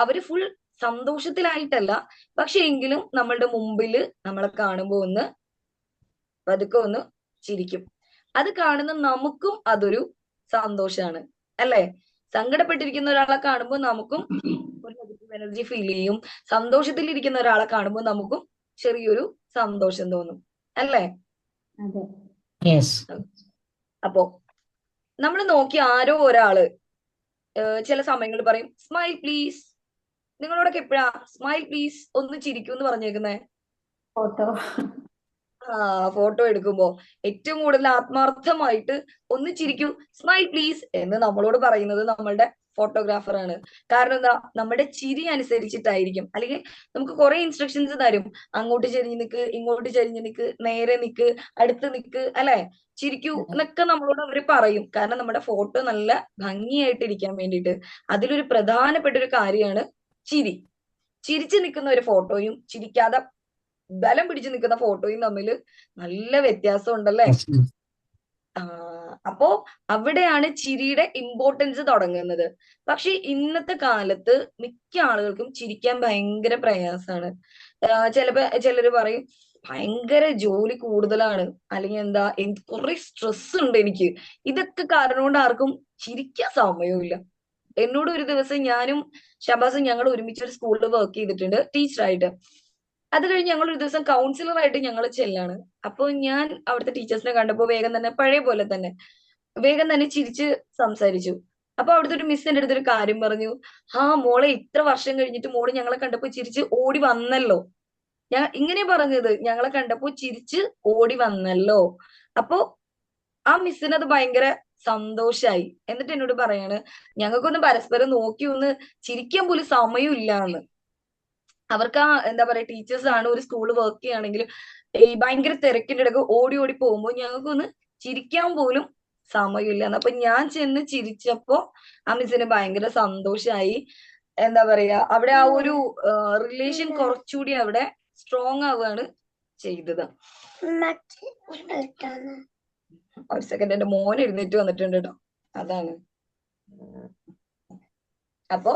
അവര് ഫുൾ സന്തോഷത്തിലായിട്ടല്ല, പക്ഷെ എങ്കിലും നമ്മളുടെ മുമ്പില് നമ്മളെ കാണുമ്പോ പതുക്കെ ഒന്ന് ചിരിക്കും. അത് കാണുന്ന നമുക്കും അതൊരു സന്തോഷാണ് അല്ലെ? സങ്കടപ്പെട്ടിരിക്കുന്ന ഒരാളെ കാണുമ്പോൾ നമുക്കും ഒരു നെഗറ്റീവ് എനർജി ഫീൽ ചെയ്യും. സന്തോഷത്തിലിരിക്കുന്ന ഒരാളെ കാണുമ്പോൾ നമുക്കും ചെറിയൊരു സന്തോഷം തോന്നും അല്ലേ? അപ്പോ നമ്മൾ നോക്കി ആരോ ഒരാള് ചില സമയങ്ങളിൽ പറയും സ്മൈൽ പ്ലീസ്. നിങ്ങളോടൊക്കെ എപ്പോഴാ സ്മൈൽ പ്ലീസ് ഒന്ന് ചിരിക്കും എന്ന് പറഞ്ഞേക്കുന്നേ? ഫോട്ടോ എടുക്കുമ്പോ ഏറ്റവും കൂടുതൽ ആത്മാർത്ഥമായിട്ട് ഒന്ന് ചിരിക്കൂ, സ്മൈൽ പ്ലീസ് എന്ന് നമ്മളോട് പറയുന്നത് നമ്മളുടെ ഫോട്ടോഗ്രാഫർ ആണ്. കാരണം എന്താ, നമ്മുടെ ചിരി അനുസരിച്ചിട്ടായിരിക്കും. അല്ലെങ്കിൽ നമുക്ക് കുറെ ഇൻസ്ട്രക്ഷൻസ് തരും, അങ്ങോട്ട് ചെരിഞ്ഞ് നിക്ക്, ഇങ്ങോട്ട് ചെരിഞ്ഞ് നിക്ക്, നേരെ നിക്ക്, അടുത്ത് നിക്ക്, അല്ലെ, ചിരിക്കൂ എന്നൊക്കെ നമ്മളോട് അവര് പറയും. കാരണം നമ്മുടെ ഫോട്ടോ നല്ല ഭംഗിയായിട്ട് ഇരിക്കാൻ വേണ്ടിയിട്ട്. അതിലൊരു പ്രധാനപ്പെട്ട ഒരു കാര്യമാണ് ചിരി. ചിരിച്ചു നിൽക്കുന്ന ഒരു ഫോട്ടോയും ചിരിക്കാതെ ബലം പിടിച്ചു നിൽക്കുന്ന ഫോട്ടോയും തമ്മിൽ നല്ല വ്യത്യാസം ഉണ്ടല്ലേ. അപ്പോ അവിടെയാണ് ചിരിയുടെ ഇമ്പോർട്ടൻസ് തുടങ്ങുന്നത്. പക്ഷെ ഇന്നത്തെ കാലത്ത് മിക്ക ആളുകൾക്കും ചിരിക്കാൻ ഭയങ്കര പ്രയാസമാണ്. ചിലര് പറയും ഭയങ്കര ജോലി കൂടുതലാണ്, അല്ലെങ്കിൽ എന്താ കുറെ സ്ട്രെസ് ഉണ്ട് എനിക്ക്. ഇതൊക്കെ കാരണം കൊണ്ട് ആർക്കും ചിരിക്കാൻ സമയമില്ല. എന്നോട് ഒരു ദിവസം ഞാനും ഷബാസും ഞങ്ങൾ ഒരുമിച്ച് ഒരു സ്കൂളിൽ വർക്ക് ചെയ്തിട്ടുണ്ട് ടീച്ചറായിട്ട്. അത് കഴിഞ്ഞ് ഞങ്ങൾ ഒരു ദിവസം കൗൺസിലറായിട്ട് ഞങ്ങൾ ചെല്ലാണ്. അപ്പോൾ ഞാൻ അവിടുത്തെ ടീച്ചേഴ്സിനെ കണ്ടപ്പോൾ വേഗം തന്നെ പഴയ പോലെ തന്നെ വേഗം തന്നെ ചിരിച്ച് സംസാരിച്ചു. അപ്പൊ അവിടുത്തെ ഒരു മിസ് എന്റെ അടുത്തൊരു കാര്യം പറഞ്ഞു, മോളെ ഇത്ര വർഷം കഴിഞ്ഞിട്ട് മോള് ഞങ്ങളെ കണ്ടപ്പോ ചിരിച്ച് ഓടി വന്നല്ലോ. ഞാൻ ഇങ്ങനെ പറഞ്ഞത്, ഞങ്ങളെ കണ്ടപ്പോ ചിരിച്ച് ഓടി വന്നല്ലോ. അപ്പോ ആ മിസ്സിന് അത് ഭയങ്കര സന്തോഷായി. എന്നിട്ട് എന്നോട് പറയാണ്, ഞങ്ങൾക്കൊന്ന് പരസ്പരം നോക്കി ഒന്ന് ചിരിക്കാൻ പോലും സമയമില്ല എന്ന്. അവർക്ക് എന്താ പറയാ, ടീച്ചേഴ്സ് ആണ്, ഒരു സ്കൂളിൽ വർക്ക് ചെയ്യുകയാണെങ്കിലും ഈ ഭയങ്കര തിരക്കിന്റെ ഇടയ്ക്ക് ഓടി ഓടി പോകുമ്പോൾ ഞങ്ങൾക്കൊന്ന് ചിരിക്കാൻ പോലും സമയമില്ല. അപ്പൊ ഞാൻ ചെന്ന് ചിരിച്ചപ്പോ ആ മിസ്സിന് ഭയങ്കര സന്തോഷായി. എന്താ പറയാ, അവിടെ ആ ഒരു റിലേഷൻ കുറച്ചുകൂടി അവിടെ സ്ട്രോങ് ആവുകയാണ് ചെയ്തത്. ഒരു സെക്കൻഡ്, എന്റെ മോൻ എഴുന്നേറ്റ് വന്നിട്ടുണ്ട് കേട്ടോ, അതാണ്. അപ്പോ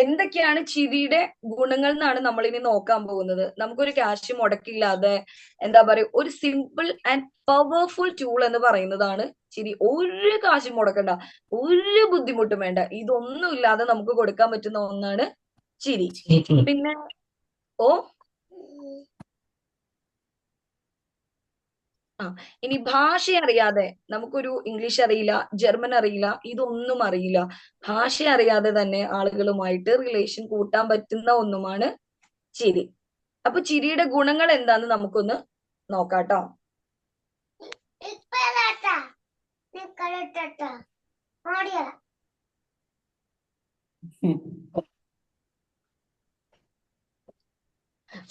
എന്തൊക്കെയാണ് ചിരിയുടെ ഗുണങ്ങൾ എന്നാണ് നമ്മൾ ഇനി നോക്കാൻ പോകുന്നത്. നമുക്കൊരു ക്യാഷ് മുടക്കില്ലാതെ എന്താ പറയുക, ഒരു സിമ്പിൾ ആൻഡ് പവർഫുൾ ടൂൾ എന്ന് പറയുന്നതാണ് ചിരി. ഒരു കാശും മുടക്കണ്ട, ഒരു ബുദ്ധിമുട്ടും വേണ്ട, ഇതൊന്നും ഇല്ലാതെ നമുക്ക് കൊടുക്കാൻ പറ്റുന്ന ഒന്നാണ് ചിരി. പിന്നെ ഇനി ഭാഷ അറിയാതെ, നമുക്കൊരു ഇംഗ്ലീഷ് അറിയില്ല, ജർമ്മൻ അറിയില്ല, ഇതൊന്നും അറിയില്ല, ഭാഷ അറിയാതെ തന്നെ ആളുകളുമായിട്ട് റിലേഷൻ കൂട്ടാൻ പറ്റുന്ന ഒന്നുമാണ് ചിരി. അപ്പൊ ചിരിയുടെ ഗുണങ്ങൾ എന്താന്ന് നമുക്കൊന്ന് നോക്കാട്ടോ.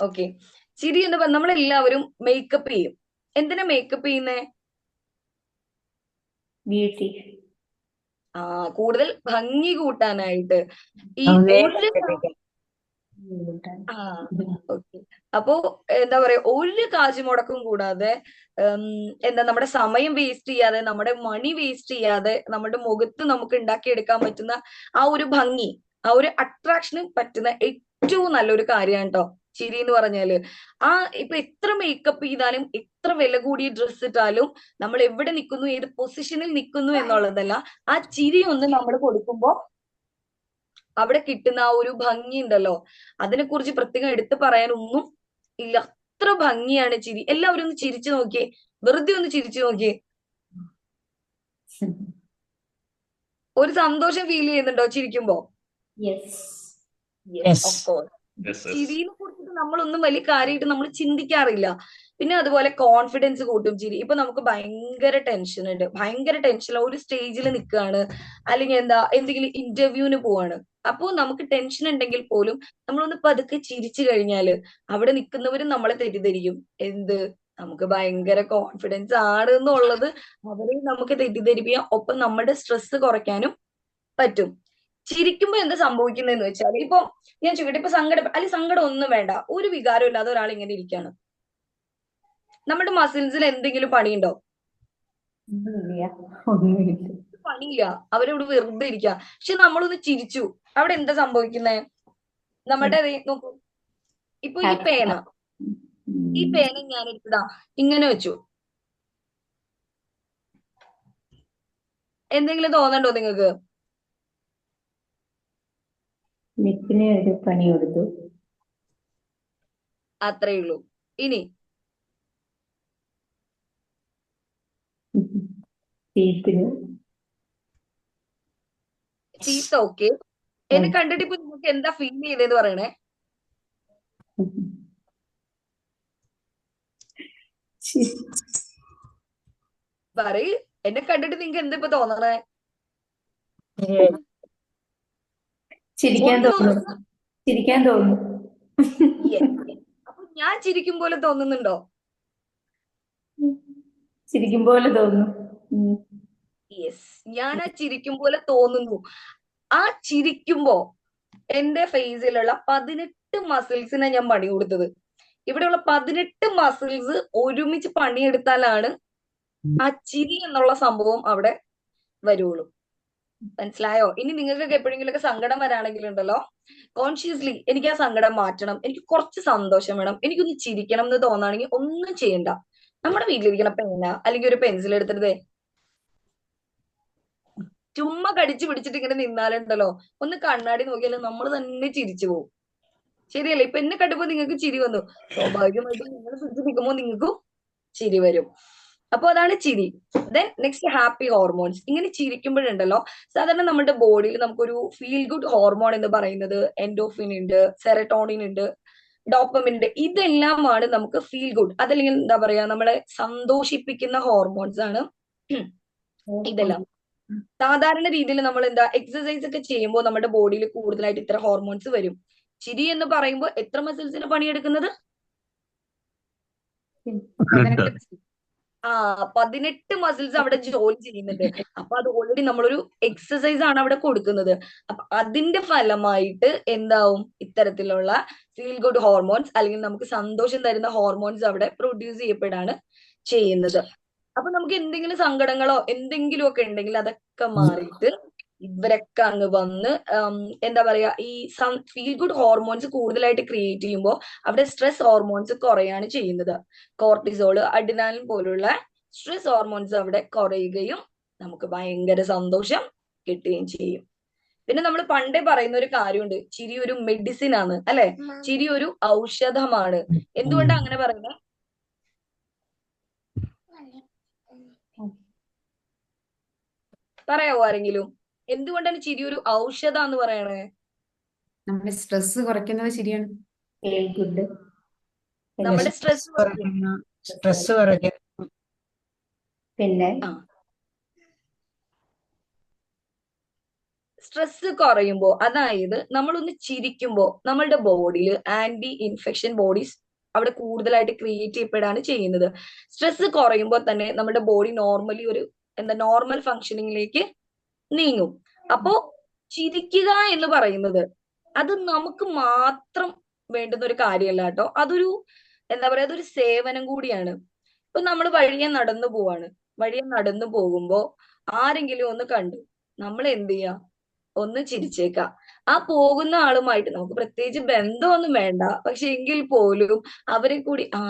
ഓക്കെ, ചിരി എന്ന് പറഞ്ഞാൽ നമ്മളെല്ലാവരും മേക്കപ്പ് ചെയ്യും. എന്തിനാ മേക്കപ്പ് ചെയ്യുന്നേ? ബ്യൂട്ടി. കൂടുതൽ ഭംഗി കൂട്ടാനായിട്ട്. ഈ ഓക്കെ, അപ്പോ എന്താ പറയാ, ഒരു കാശ് മുടക്കും കൂടാതെ എന്താ നമ്മുടെ സമയം വേസ്റ്റ് ചെയ്യാതെ, നമ്മുടെ മണി വേസ്റ്റ് ചെയ്യാതെ നമ്മുടെ മുഖത്ത് നമുക്ക് ഉണ്ടാക്കിയെടുക്കാൻ പറ്റുന്ന ആ ഒരു ഭംഗി, ആ ഒരു അട്രാക്ഷന് പറ്റുന്ന ഏറ്റവും നല്ലൊരു കാര്യമാണ് കേട്ടോ ചിരി എന്ന് പറഞ്ഞാല്. ഇപ്പൊ എത്ര മേക്കപ്പ് ചെയ്താലും എത്ര വില കൂടിയ ഡ്രസ്സ് ഇട്ടാലും നമ്മൾ എവിടെ നിൽക്കുന്നു, ഏത് പൊസിഷനിൽ നിൽക്കുന്നു എന്നുള്ളതല്ല, ആ ചിരി ഒന്ന് നമ്മൾ കൊടുക്കുമ്പോ അവിടെ കിട്ടുന്ന ആ ഒരു ഭംഗി ഉണ്ടല്ലോ, അതിനെക്കുറിച്ച് പ്രത്യേകം എടുത്തു പറയാനൊന്നും ഇല്ല. അത്ര ഭംഗിയാണ് ചിരി. എല്ലാവരും ഒന്ന് ചിരിച്ചു നോക്കിയേ, വെറുതെ ഒന്ന് ചിരിച്ചു നോക്കിയേ. ഒരു സന്തോഷം ഫീൽ ചെയ്യുന്നുണ്ടോ ചിരിക്കുമ്പോ? ചിരിനെ കുറിച്ചിട്ട് നമ്മളൊന്നും വലിയ കാര്യമായിട്ട് നമ്മൾ ചിന്തിക്കാറില്ല. പിന്നെ അതുപോലെ കോൺഫിഡൻസ് കൂട്ടും ചിരി. ഇപ്പൊ നമുക്ക് ഭയങ്കര ടെൻഷൻ ഉണ്ട്, ഭയങ്കര ടെൻഷൻ, ഒരു സ്റ്റേജിൽ നിൽക്കുകയാണ്, അല്ലെങ്കിൽ എന്തെങ്കിലും ഇന്റർവ്യൂവിന് പോവാണ്. അപ്പോ നമുക്ക് ടെൻഷൻ ഉണ്ടെങ്കിൽ പോലും നമ്മളൊന്ന് പതുക്കെ ചിരിച്ചു കഴിഞ്ഞാല് അവിടെ നിൽക്കുന്നവരും നമ്മളെ തെറ്റിദ്ധരിക്കും. നമുക്ക് ഭയങ്കര കോൺഫിഡൻസ് ആണ് എന്നുള്ളത് അവരെ നമുക്ക് തെറ്റിദ്ധരിപ്പിക്കാം. ഒപ്പം നമ്മുടെ സ്ട്രെസ് കുറയ്ക്കാനും പറ്റും. ചിരിക്കുമ്പോ എന്താ സംഭവിക്കുന്നതെന്ന് വെച്ചാൽ, ഇപ്പൊ ഞാൻ ചോദിക്കട്ടെ, ഇപ്പൊ സങ്കടം ഒന്നും വേണ്ട, ഒരു വികാരം ഇല്ലാതെ ഒരാൾ ഇങ്ങനെ ഇരിക്കുകയാണ്, നമ്മുടെ മസിൽസിൽ എന്തെങ്കിലും പണിയുണ്ടോ? പണിയില്ല, അവരവിടെ വെറുതെ ഇരിക്കുക. പക്ഷെ നമ്മളൊന്ന് ചിരിച്ചു, അവിടെ എന്താ സംഭവിക്കുന്നേ? നമ്മുടെ നോക്കൂ, ഇപ്പൊ ഈ പേന ഞാൻ എടുത്തതാ ഇങ്ങനെ വെച്ചു, എന്തെങ്കിലും തോന്നണ്ടോ നിങ്ങൾക്ക്? ഒരു പണി കൊടുത്തു, അത്രേ ഉള്ളൂ. ഇനി ചീത്ത. ഓക്കെ, എന്നെ കണ്ടിട്ട് ഇപ്പൊ നിങ്ങൾക്ക് എന്താ ഫീൽ ചെയ്തതെന്ന് പറയണേ. പറയ്, എന്നെ കണ്ടിട്ട് നിങ്ങൾക്ക് എന്താ ഇപ്പൊ തോന്നണേ? ചിരിക്കാൻ ഒന്ന് തോന്നുന്നു. ചിരിക്കാൻ തോന്നുന്നു. Yes. അപ്പൊ ഞാൻ ചിരിക്കും പോലെ തോന്നുന്നുണ്ടോ? ചിരിക്കും പോലെ തോന്നുന്നു. യെസ്, ഞാൻ ആ ചിരിക്കും പോലെ തോന്നുന്നു. ആ ചിരിക്കുമ്പോ എന്റെ ഫേസിലുള്ള 18 മസിൽസിനെ ഞാൻ പണി കൊടുത്തത്. ഇവിടെയുള്ള 18 മസിൽസ് ഒരുമിച്ച് പണിയെടുത്താലാണ് ആ ചിരി എന്നുള്ള സംഭവം അവിടെ വരുള്ളൂ. മനസ്സിലായോ? ഇനി നിങ്ങൾക്കൊക്കെ എപ്പോഴെങ്കിലൊക്കെ സങ്കടം വരാണെങ്കിലുണ്ടല്ലോ, കോൺഷ്യസ്ലി എനിക്ക് ആ സങ്കടം മാറ്റണം, എനിക്ക് കുറച്ച് സന്തോഷം വേണം, എനിക്കൊന്ന് ചിരിക്കണം എന്ന് തോന്നുകയാണെങ്കിൽ ഒന്നും ചെയ്യണ്ട. നമ്മുടെ വീട്ടിലിരിക്കുന്ന പേന അല്ലെങ്കിൽ ഒരു പെൻസിൽ എടുത്തിട്ട് ചുമ്മാ കടിച്ചു പിടിച്ചിട്ട് ഇങ്ങനെ നിന്നാലുണ്ടല്ലോ, ഒന്ന് കണ്ണാടി നോക്കിയാലും നമ്മൾ തന്നെ ചിരിച്ചു പോകും. ശരിയല്ലേ? ഇപ്പൊ എന്നെ കണ്ടപ്പോ നിങ്ങൾക്ക് ചിരി വന്നു, സ്വാഭാവികമായിട്ടും നിങ്ങൾ പിടിച്ച് നിൽക്കുമ്പോൾ നിങ്ങൾക്കും ചിരി വരും. അപ്പൊ അതാണ് ചിരി. Then next happy hormones. ഇങ്ങനെ ചിരിക്കുമ്പോഴുണ്ടല്ലോ, സാധാരണ നമ്മുടെ ബോഡിയിൽ നമുക്കൊരു ഫീൽ ഗുഡ് ഹോർമോൺ എന്ന് പറയുന്നത് എൻഡോഫിൻ ഉണ്ട്, സെറട്ടോണിൻ ഉണ്ട്, ഡോപ്പമിൻ ഉണ്ട്. ഇതെല്ലാമാണ് നമുക്ക് ഫീൽ ഗുഡ്, അതല്ലെങ്കിൽ എന്താ പറയാ, നമ്മളെ സന്തോഷിപ്പിക്കുന്ന ഹോർമോൺസ് ആണ് ഇതെല്ലാം. സാധാരണ രീതിയിൽ നമ്മൾ എന്താ എക്സസൈസ് ഒക്കെ ചെയ്യുമ്പോൾ നമ്മുടെ ബോഡിയിൽ കൂടുതലായിട്ട് ഇത്തരം ഹോർമോൺസ് വരും. ചിരി എന്ന് പറയുമ്പോൾ എത്ര മസിൽസിന് പണിയെടുക്കുന്നത്? 18 മസിൽസ് അവിടെ ജോലി ചെയ്യുന്നുണ്ട്. അപ്പൊ അത് ഓൾറെഡി നമ്മളൊരു എക്സസൈസ് ആണ് അവിടെ കൊടുക്കുന്നത്. അപ്പൊ അതിന്റെ ഫലമായിട്ട് എന്താവും? ഇത്തരത്തിലുള്ള ഫീൽ ഗുഡ് ഹോർമോൺസ് അല്ലെങ്കിൽ നമുക്ക് സന്തോഷം തരുന്ന ഹോർമോൺസ് അവിടെ പ്രൊഡ്യൂസ് ചെയ്യപ്പെടാണ് ചെയ്യുന്നത്. അപ്പൊ നമുക്ക് എന്തെങ്കിലും സങ്കടങ്ങളോ എന്തെങ്കിലും ഒക്കെ ഉണ്ടെങ്കിൽ അതൊക്കെ മാറിയിട്ട് ഇവരൊക്കെ അങ്ങ് വന്ന് എന്താ പറയാ, ഈ ഫീൽ ഗുഡ് ഹോർമോൺസ് കൂടുതലായിട്ട് ക്രിയേറ്റ് ചെയ്യുമ്പോൾ അവിടെ സ്ട്രെസ് ഹോർമോൺസ് കുറയാണ് ചെയ്യുന്നത്. കോർട്ടിസോള്, അഡ്രിനാലിൻ പോലുള്ള സ്ട്രെസ് ഹോർമോൺസ് അവിടെ കുറയുകയും നമുക്ക് ഭയങ്കര സന്തോഷം കിട്ടുകയും ചെയ്യും. പിന്നെ നമ്മൾ പണ്ടേ പറയുന്ന ഒരു കാര്യമുണ്ട്, ചിരി ഒരു മെഡിസിൻ ആണ്, അല്ലെ? ചിരി ഒരു ഔഷധമാണ്. എന്തുകൊണ്ടാണ് അങ്ങനെ പറയുന്നത്? പറയാവോ ആരെങ്കിലും? എന്തുകൊണ്ടാണ് ചിരി ഒരു ഔഷധാന്ന് പറയണേ? നമ്മുടെ സ്ട്രെസ് കുറയ്ക്കുന്നത് ശരിയാണ്. Feel good. നമ്മുടെ സ്ട്രെസ് സ്ട്രെസ് കുറയ്ക്കുന്നു. പിന്നെ സ്ട്രെസ് കുറയുമ്പോ, അതായത് നമ്മളൊന്ന് ചിരിക്കുമ്പോ നമ്മളുടെ ബോഡിയിൽ ആന്റി ഇൻഫെക്ഷൻ ബോഡീസ് അവിടെ കൂടുതലായിട്ട് ക്രിയേറ്റ് ചെയ്യപ്പെടാണ് ചെയ്യുന്നത്. സ്ട്രെസ് കുറയുമ്പോൾ തന്നെ നമ്മുടെ ബോഡി നോർമലി ഒരു നോർമൽ ഫങ്ഷനിങ്ങിലേക്ക് നീങ്ങും. അപ്പോ ചിരിക്കുക എന്ന് പറയുന്നത് അത് നമുക്ക് മാത്രം വേണ്ടുന്ന ഒരു കാര്യമല്ല കേട്ടോ. അതൊരു എന്താ പറയാ, അതൊരു സേവനം കൂടിയാണ്. ഇപ്പൊ നമ്മൾ വഴിയെ നടന്നു പോവാണ്, വഴിയെ നടന്നു പോകുമ്പോ ആരെങ്കിലും ഒന്ന് കണ്ടു, നമ്മൾ എന്ത് ചെയ്യാ? ഒന്ന് ചിരിച്ചേക്കാം. ആ പോകുന്ന ആളുമായിട്ട് നമുക്ക് പ്രത്യേകിച്ച് ബന്ധമൊന്നും വേണ്ട, പക്ഷെ എങ്കിൽ പോലും അവരെ കൂടി ആ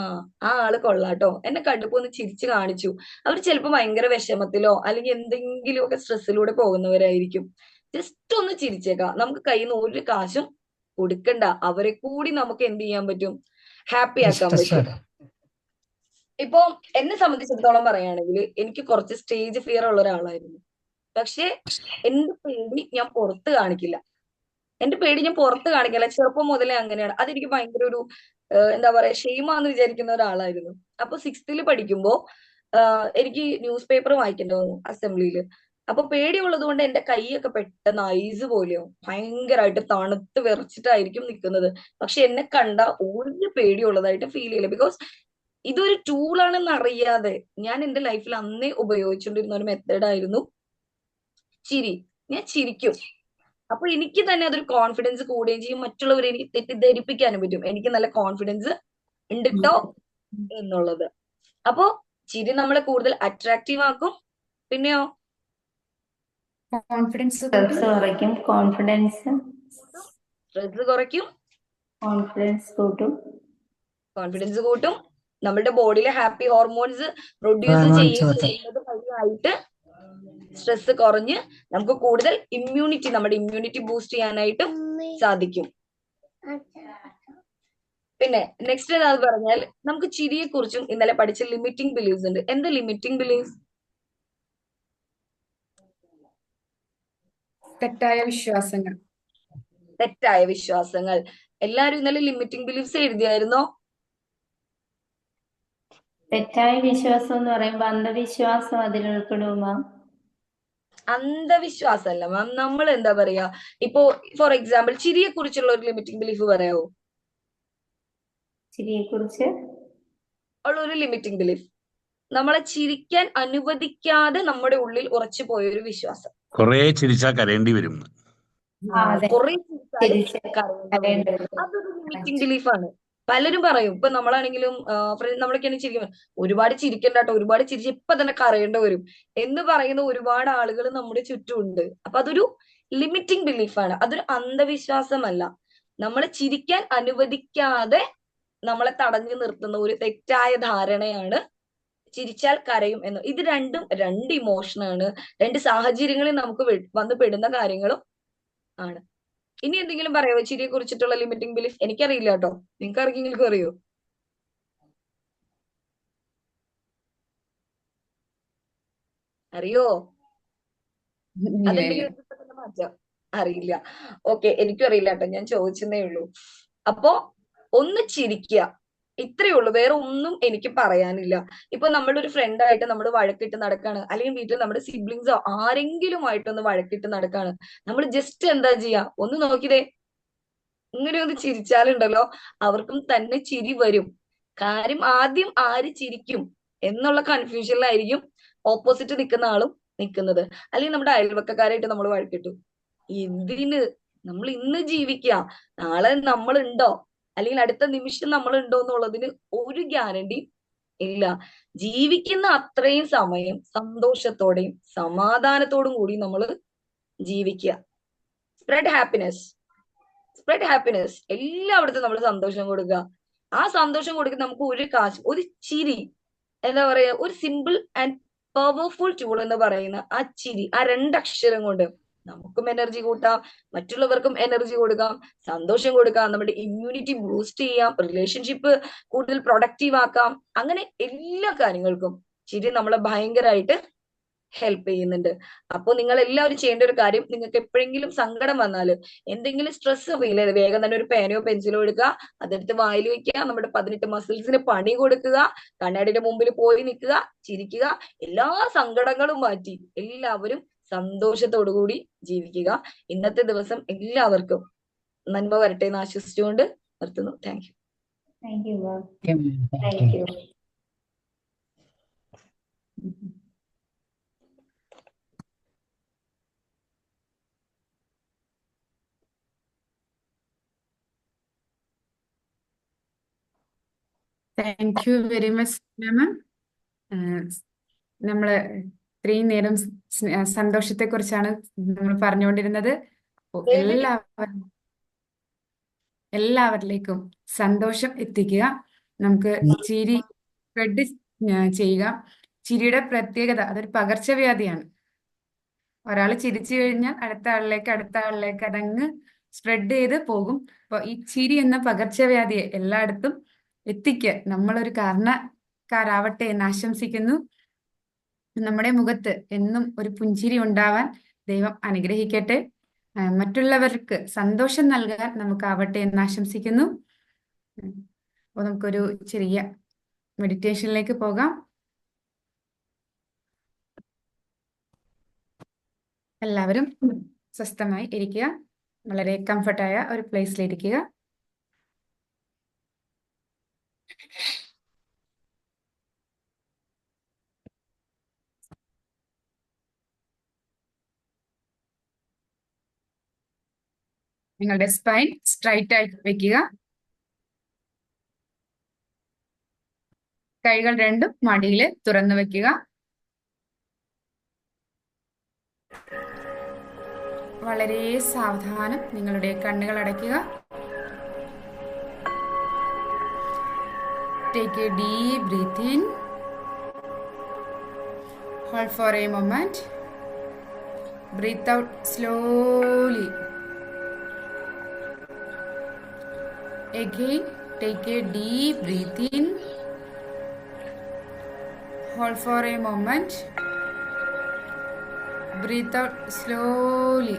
ആള് കൊള്ളാട്ടോ, എന്നെ കണ്ടപ്പോ ഒന്ന് ചിരിച്ചു കാണിച്ചു. അവർ ചിലപ്പോ ഭയങ്കര വിഷമത്തിലോ അല്ലെങ്കിൽ എന്തെങ്കിലുമൊക്കെ സ്ട്രെസ്സിലൂടെ പോകുന്നവരായിരിക്കും. ജസ്റ്റ് ഒന്ന് ചിരിച്ചേക്കാം. നമുക്ക് കയ്യിൽ നിന്ന് ഒരു കാശും കൊടുക്കണ്ട, അവരെ കൂടി നമുക്ക് എന്ത് ചെയ്യാൻ പറ്റും? ഹാപ്പി ആക്കാൻ പറ്റും. ഇപ്പൊ എന്നെ സംബന്ധിച്ചിടത്തോളം പറയുകയാണെങ്കിൽ എനിക്ക് കുറച്ച് സ്റ്റേജ് ഫിയർ ഉള്ള ഒരാളായിരുന്നു. പക്ഷെ എന്റെ പേടി ഞാൻ പുറത്ത് കാണിക്കില്ല. ചെറുപ്പം മുതലേ അങ്ങനെയാണ്. അതെനിക്ക് ഭയങ്കര ഒരു എന്താ പറയാ, ഷെയിമാന്ന് വിചാരിക്കുന്ന ഒരാളായിരുന്നു. അപ്പൊ 6th പഠിക്കുമ്പോ എനിക്ക് ന്യൂസ് പേപ്പർ വായിക്കേണ്ടി വന്നു അസംബ്ലിയില്. അപ്പൊ പേടിയുള്ളത് കൊണ്ട് എന്റെ കൈയൊക്കെ പെട്ടെന്ന് ഐസ് പോലെയോ ഭയങ്കരമായിട്ട് തണുത്ത് വിറച്ചിട്ടായിരിക്കും നിൽക്കുന്നത്. പക്ഷെ എന്നെ കണ്ട ഒരു പേടിയുള്ളതായിട്ട് ഫീൽ ചെയ്യില്ല. ബിക്കോസ് ഇതൊരു ടൂളാണെന്ന് അറിയാതെ ഞാൻ എന്റെ ലൈഫിൽ അന്നേ ഉപയോഗിച്ചുകൊണ്ടിരുന്ന ഒരു മെത്തേഡായിരുന്നു ചിരി. ഞാൻ ചിരിക്കും. അപ്പൊ എനിക്ക് തന്നെ അതൊരു കോൺഫിഡൻസ് കൂടുകയും ചെയ്യും. മറ്റുള്ളവരെ എനിക്ക് തെറ്റിദ്ധരിപ്പിക്കാനും പറ്റും എനിക്ക് നല്ല കോൺഫിഡൻസ് ഉണ്ട് ട്ടോ എന്നുള്ളത്. അപ്പോ ചിരി നമ്മളെ കൂടുതൽ അട്രാക്റ്റീവ് ആക്കും. പിന്നെയോ കോൺഫിഡൻസ് സ്ട്രെസ് കുറയ്ക്കും. സ്ട്രെസ് കുറയ്ക്കും, കോൺഫിഡൻസ് കൂട്ടും. നമ്മുടെ ബോഡിയിലെ ഹാപ്പി ഹോർമോൺസ് പ്രൊഡ്യൂസ് ചെയ്യുന്നത് വഴിയായിട്ട് സ്ട്രെസ് കുറഞ്ഞ് നമുക്ക് കൂടുതൽ നമ്മുടെ ഇമ്മ്യൂണിറ്റി ബൂസ്റ്റ് ചെയ്യാനായിട്ടും സാധിക്കും. പിന്നെ നെക്സ്റ്റ് എന്താന്ന് പറഞ്ഞാൽ നമുക്ക് ചിരിയെ കുറിച്ചും ഇന്നലെ പഠിച്ച ലിമിറ്റിംഗ് ബിലീഫ്സ് ഉണ്ട്. എന്താ ലിമിറ്റിംഗ് ബിലീഫ്സ്? തെറ്റായ വിശ്വാസങ്ങൾ. എല്ലാരും ഇന്നലെ ലിമിറ്റിംഗ് ബിലീഫ്സ് എഴുതിയായിരുന്നോ? തെറ്റായ വിശ്വാസം എന്ന് പറയുമ്പോ അന്ധവിശ്വാസം അതിൽ ഉൾപ്പെടുമോ? അന്ധവിശ്വാസമല്ല മാം. നമ്മൾ എന്താ പറയാ, ഇപ്പോ ഫോർ എക്സാമ്പിൾ ചിരിയെ കുറിച്ചുള്ള ഒരു ലിമിറ്റിംഗ് ബിലീഫ് പറയാവോ? ചിരിയെ കുറിച്ച് ഉള്ള ഒരു ലിമിറ്റിംഗ് ബിലീഫ്, നമ്മളെ ചിരിക്കാൻ അനുവദിക്കാതെ നമ്മുടെ ഉള്ളിൽ ഉറച്ചു പോയൊരു വിശ്വാസം. കുറെ ചിരിച്ചാൽ കരയേണ്ടി വരും. അതെ. കുറെ ചിരിച്ചാലും ചിരിച്ച് കരയേണ്ടി വരും. അതൊരു ലിമിറ്റിംഗ് ബിലീഫാണ്. പലരും പറയും, ഇപ്പൊ നമ്മളാണെങ്കിലും നമ്മളൊക്കെയാണ് ചിരിക്കുന്നത്, ഒരുപാട് ചിരിക്കണ്ട കേട്ടോ, ഒരുപാട് ചിരിച്ച് ഇപ്പൊ തന്നെ കരയേണ്ടി വരും എന്ന് പറയുന്ന ഒരുപാട് ആളുകൾ നമ്മുടെ ചുറ്റുമുണ്ട്. അപ്പൊ അതൊരു ലിമിറ്റിംഗ് ബിലീഫാണ്, അതൊരു അന്ധവിശ്വാസമല്ല. നമ്മളെ ചിരിക്കാൻ അനുവദിക്കാതെ നമ്മളെ തടഞ്ഞു നിർത്തുന്ന ഒരു തെറ്റായ ധാരണയാണ് ചിരിച്ചാൽ കരയും എന്ന്. ഇത് രണ്ടും രണ്ട് ഇമോഷനാണ്, രണ്ട് സാഹചര്യങ്ങളിൽ നമുക്ക് വന്ന് പെടുന്ന കാര്യങ്ങളും ആണ്. ഇനി എന്തെങ്കിലും പറയാമോ ചിരിയെ കുറിച്ചിട്ടുള്ള ലിമിറ്റിംഗ് ബിലീഫ്? എനിക്കറിയില്ല കേട്ടോ, നിങ്ങൾക്ക് ആർക്കെങ്കിലും അറിയോ? അറിയോ? അതെന്തെങ്കിലും മാറ്റാം. അറിയില്ല. ഓക്കെ, എനിക്കും അറിയില്ല കേട്ടോ, ഞാൻ ചോദിച്ചതേ ഉള്ളൂ. അപ്പോ ഒന്ന് ചിരിക്കുക, ഇത്രയേ ഉള്ളൂ, വേറെ ഒന്നും എനിക്ക് പറയാനില്ല. ഇപ്പൊ നമ്മുടെ ഒരു ഫ്രണ്ടായിട്ട് നമ്മൾ വഴക്കിട്ട് നടക്കാണ്, അല്ലെങ്കിൽ വീട്ടിൽ നമ്മുടെ സിബ്ലിങ്സോ ആരെങ്കിലും ആയിട്ടൊന്ന് വഴക്കിട്ട് നടക്കാണ്, നമ്മൾ ജസ്റ്റ് എന്താ ചെയ്യാ, ഒന്ന് നോക്കിയതേ, ഇങ്ങനെ ഒന്ന് ചിരിച്ചാലുണ്ടല്ലോ അവർക്കും തന്നെ ചിരി വരും. കാര്യം ആദ്യം ആര് ചിരിക്കും എന്നുള്ള കൺഫ്യൂഷനിലായിരിക്കും ഓപ്പോസിറ്റ് നിൽക്കുന്ന ആളും നിൽക്കുന്നത്. അല്ലെങ്കിൽ നമ്മുടെ അയൽവക്കക്കാരായിട്ട് നമ്മൾ വഴക്കിട്ടു, എന്തിന്, നമ്മൾ ഇന്ന് ജീവിക്കുക, നാളെ നമ്മൾ ഉണ്ടോ അല്ലെങ്കിൽ അടുത്ത നിമിഷം നമ്മൾ ഉണ്ടോ എന്നുള്ളതിന് ഒരു ഗ്യാരണ്ടി ഇല്ല. ജീവിക്കുന്ന അത്രയും സമയം സന്തോഷത്തോടെയും സമാധാനത്തോടും കൂടി നമ്മൾ ജീവിക്കുക. Spread happiness, spread happiness. എല്ലായിടത്തും നമ്മൾ സന്തോഷം കൊടുക്കുക. ആ സന്തോഷം കൊടുക്കുന്ന നമുക്ക് ഒരു കാശ്, ഒരു ചിരി, എന്താ പറയാ, ഒരു സിമ്പിൾ ആൻഡ് പവർഫുൾ ടൂൾ എന്ന് പറയുന്ന ആ ചിരി, ആ രണ്ടക്ഷരം കൊണ്ട് നമുക്കും എനർജി കൂട്ടാം, മറ്റുള്ളവർക്കും എനർജി കൊടുക്കാം, സന്തോഷം കൊടുക്കാം, നമ്മുടെ ഇമ്മ്യൂണിറ്റി ബൂസ്റ്റ് ചെയ്യാം, റിലേഷൻഷിപ്പ് കൂടുതൽ പ്രൊഡക്റ്റീവ് ആക്കാം. അങ്ങനെ എല്ലാ കാര്യങ്ങൾക്കും ചിരി നമ്മളെ ഭയങ്കരമായിട്ട് ഹെൽപ്പ് ചെയ്യുന്നുണ്ട്. അപ്പോൾ നിങ്ങൾ എല്ലാവരും ചെയ്യേണ്ട ഒരു കാര്യം, നിങ്ങൾക്ക് എപ്പോഴെങ്കിലും സങ്കടം വന്നാൽ, എന്തെങ്കിലും സ്ട്രെസ് ഫീൽ ചെയ്ത്, വേഗം തന്നെ ഒരു പേനയോ പെൻസിലോ എടുക്കുക, അതെടുത്ത് വായിൽ വെക്കുക, നമ്മുടെ 18 മസിൽസിന് പണി കൊടുക്കുക, കണ്ണാടിയുടെ മുമ്പിൽ പോയി നിൽക്കുക, ചിരിക്കുക, എല്ലാ സങ്കടങ്ങളും മാറ്റി എല്ലാവരും സന്തോഷത്തോടു കൂടി ജീവിക്കുക. ഇന്നത്തെ ദിവസം എല്ലാവർക്കും നന്മ വരട്ടെ എന്ന് ആശംസിച്ചുകൊണ്ട് നിർത്തുന്നു. Thank you. Thank you ma'am. Thank U. Thank you very much ma'am. നമ്മള് ഇത്രയും നേരം സന്തോഷത്തെ കുറിച്ചാണ് നമ്മൾ പറഞ്ഞുകൊണ്ടിരുന്നത്. അപ്പോൾ എല്ലാവരിലേക്കും സന്തോഷം എത്തിക്കുക. നമുക്ക് ചിരി സ്പ്രെഡ് ചെയ്യുക. ചിരിയുടെ പ്രത്യേകത, അതൊരു പകർച്ചവ്യാധിയാണ്. ഒരാൾ ചിരിച്ചു കഴിഞ്ഞാൽ അടുത്ത ആളിലേക്ക് അതങ്ങ് സ്പ്രെഡ് ചെയ്ത് പോകും. അപ്പോൾ ഈ ചിരി എന്ന പകർച്ചവ്യാധിയെ എല്ലായിടത്തും എത്തിക്കുക നമ്മളൊരു കാരണക്കാരാവട്ടെ എന്ന് ആശംസിക്കുന്നു. നമ്മുടെ മുഖത്ത് എന്നും ഒരു പുഞ്ചിരി ഉണ്ടാവാൻ ദൈവം അനുഗ്രഹിക്കട്ടെ. മറ്റുള്ളവർക്ക് സന്തോഷം നൽകാൻ നമുക്കാവട്ടെ എന്ന് ആശംസിക്കുന്നു. അപ്പോൾ നമുക്കൊരു ചെറിയ മെഡിറ്റേഷനിലേക്ക് പോകാം. എല്ലാവരും സ്വസ്ഥമായി ഇരിക്കുക. വളരെ കംഫർട്ടായ ഒരു പ്ലേസിലിരിക്കുക. നിങ്ങളുടെ സ്പൈൻ സ്ട്രൈറ്റ് ആയിട്ട് വെക്കുക. കൈകൾ രണ്ടും മടിയിൽ തുറന്നു വെക്കുക. വളരെ സാവധാനം നിങ്ങളുടെ കണ്ണുകൾ അടയ്ക്കുക. Take a deep breath in. Hold for a moment. Breathe out slowly. Again, take a deep breath in. Hold for a moment. Breathe out slowly.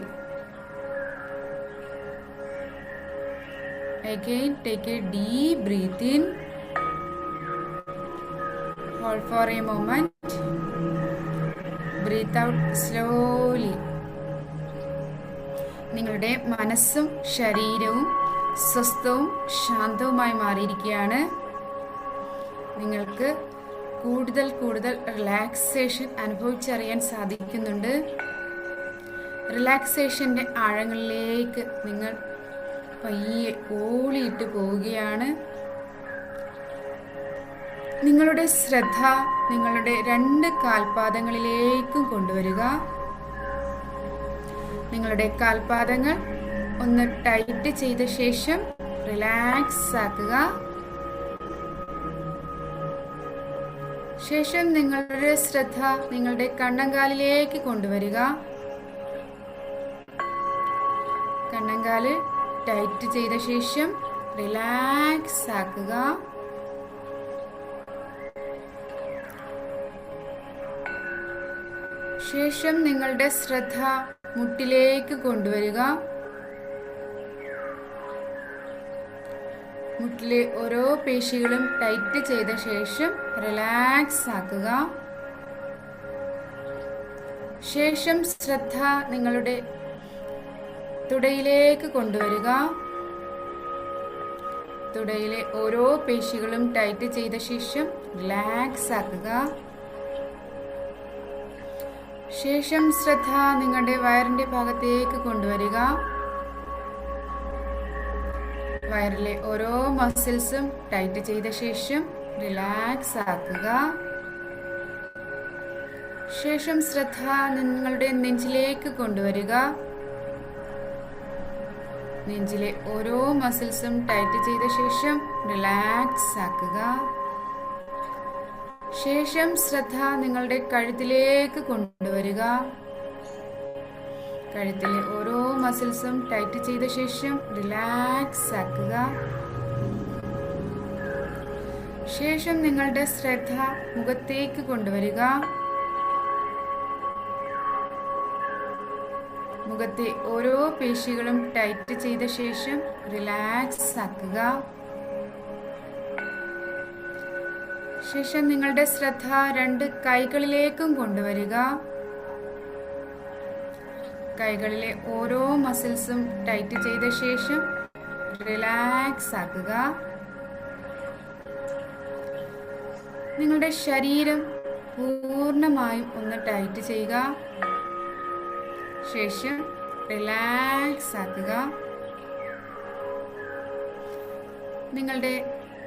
Again, take a deep breath in. Hold for a moment. Breathe out slowly. നിങ്ങളുടെ മനസ്സും ശരീരവും സ്വസ്ഥവും ശാന്തവുമായി മാറിയിരിക്കുകയാണ്. നിങ്ങൾക്ക് കൂടുതൽ കൂടുതൽ relaxation അനുഭവിച്ചറിയാൻ സാധിക്കുന്നുണ്ട്. റിലാക്സേഷൻ്റെ ആഴങ്ങളിലേക്ക് നിങ്ങൾ പയ്യെ ഓളിയിട്ട് പോവുകയാണ്. നിങ്ങളുടെ ശ്രദ്ധ നിങ്ങളുടെ 2 കാൽപാദങ്ങളിലേക്കും കൊണ്ടുവരിക. നിങ്ങളുടെ കാൽപാദങ്ങൾ ഒന്ന് ടൈറ്റ് ചെയ്ത ശേഷം റിലാക്സ് ആക്കുക. ശേഷം നിങ്ങളുടെ ശ്രദ്ധ നിങ്ങളുടെ കണ്ണങ്കാലിലേക്ക് കൊണ്ടുവരിക. കണ്ണങ്കാല് ടൈറ്റ് ചെയ്ത ശേഷം റിലാക്സ് ആക്കുക. ശേഷം നിങ്ങളുടെ ശ്രദ്ധ മുട്ടിലേക്ക് കൊണ്ടുവരിക. മുട്ടിലെ ഓരോ പേശികളും ടൈറ്റ് ചെയ്ത ശേഷം റിലാക്സ് ആക്കുക. ശേഷം ശ്രദ്ധ നിങ്ങളുടെ തുടയിലേക്ക് കൊണ്ടുവരിക. തുടയിലെ ഓരോ പേശികളും ടൈറ്റ് ചെയ്ത ശേഷം റിലാക്സ് ആക്കുക. ശേഷം ശ്രദ്ധ നിങ്ങളുടെ വയറിന്റെ ഭാഗത്തേക്ക് കൊണ്ടുവരിക. വയറിലെ ഓരോ മസിൽസും ടൈറ്റ് ചെയ്ത ശേഷം റിലാക്സ് ആക്കുക. ശേഷം ശ്രദ്ധ നിങ്ങളുടെ നെഞ്ചിലേക്ക് കൊണ്ടുവരിക. നെഞ്ചിലെ ഓരോ മസിൽസും ടൈറ്റ് ചെയ്ത ശേഷം റിലാക്സ് ആക്കുക. ശേഷം ശ്രദ്ധ നിങ്ങളുടെ കഴുത്തിലേക്ക് കൊണ്ടുവരിക. കഴുത്തിലെ ഓരോ മസിൽസും ടൈറ്റ് ചെയ്ത ശേഷം റിലാക്സ് ആക്കുക. ശേഷം നിങ്ങളുടെ ശ്രദ്ധ മുഖത്തേക്ക് കൊണ്ടുവരിക. മുഖത്തെ ഓരോ പേശികളും ടൈറ്റ് ചെയ്ത ശേഷം റിലാക്സ് ആക്കുക. ശേഷം നിങ്ങളുടെ ശ്രദ്ധ 2 കൈകളിലേക്കും കൊണ്ടുവരിക. കൈകളിലെ ഓരോ മസിൽസും ടൈറ്റ് ചെയ്ത ശേഷം റിലാക്സ് ആക്കുക. നിങ്ങളുടെ ശരീരം പൂർണ്ണമായും ഒന്ന് ടൈറ്റ് ചെയ്യുക. ശേഷം റിലാക്സ് ആക്കുക. നിങ്ങളുടെ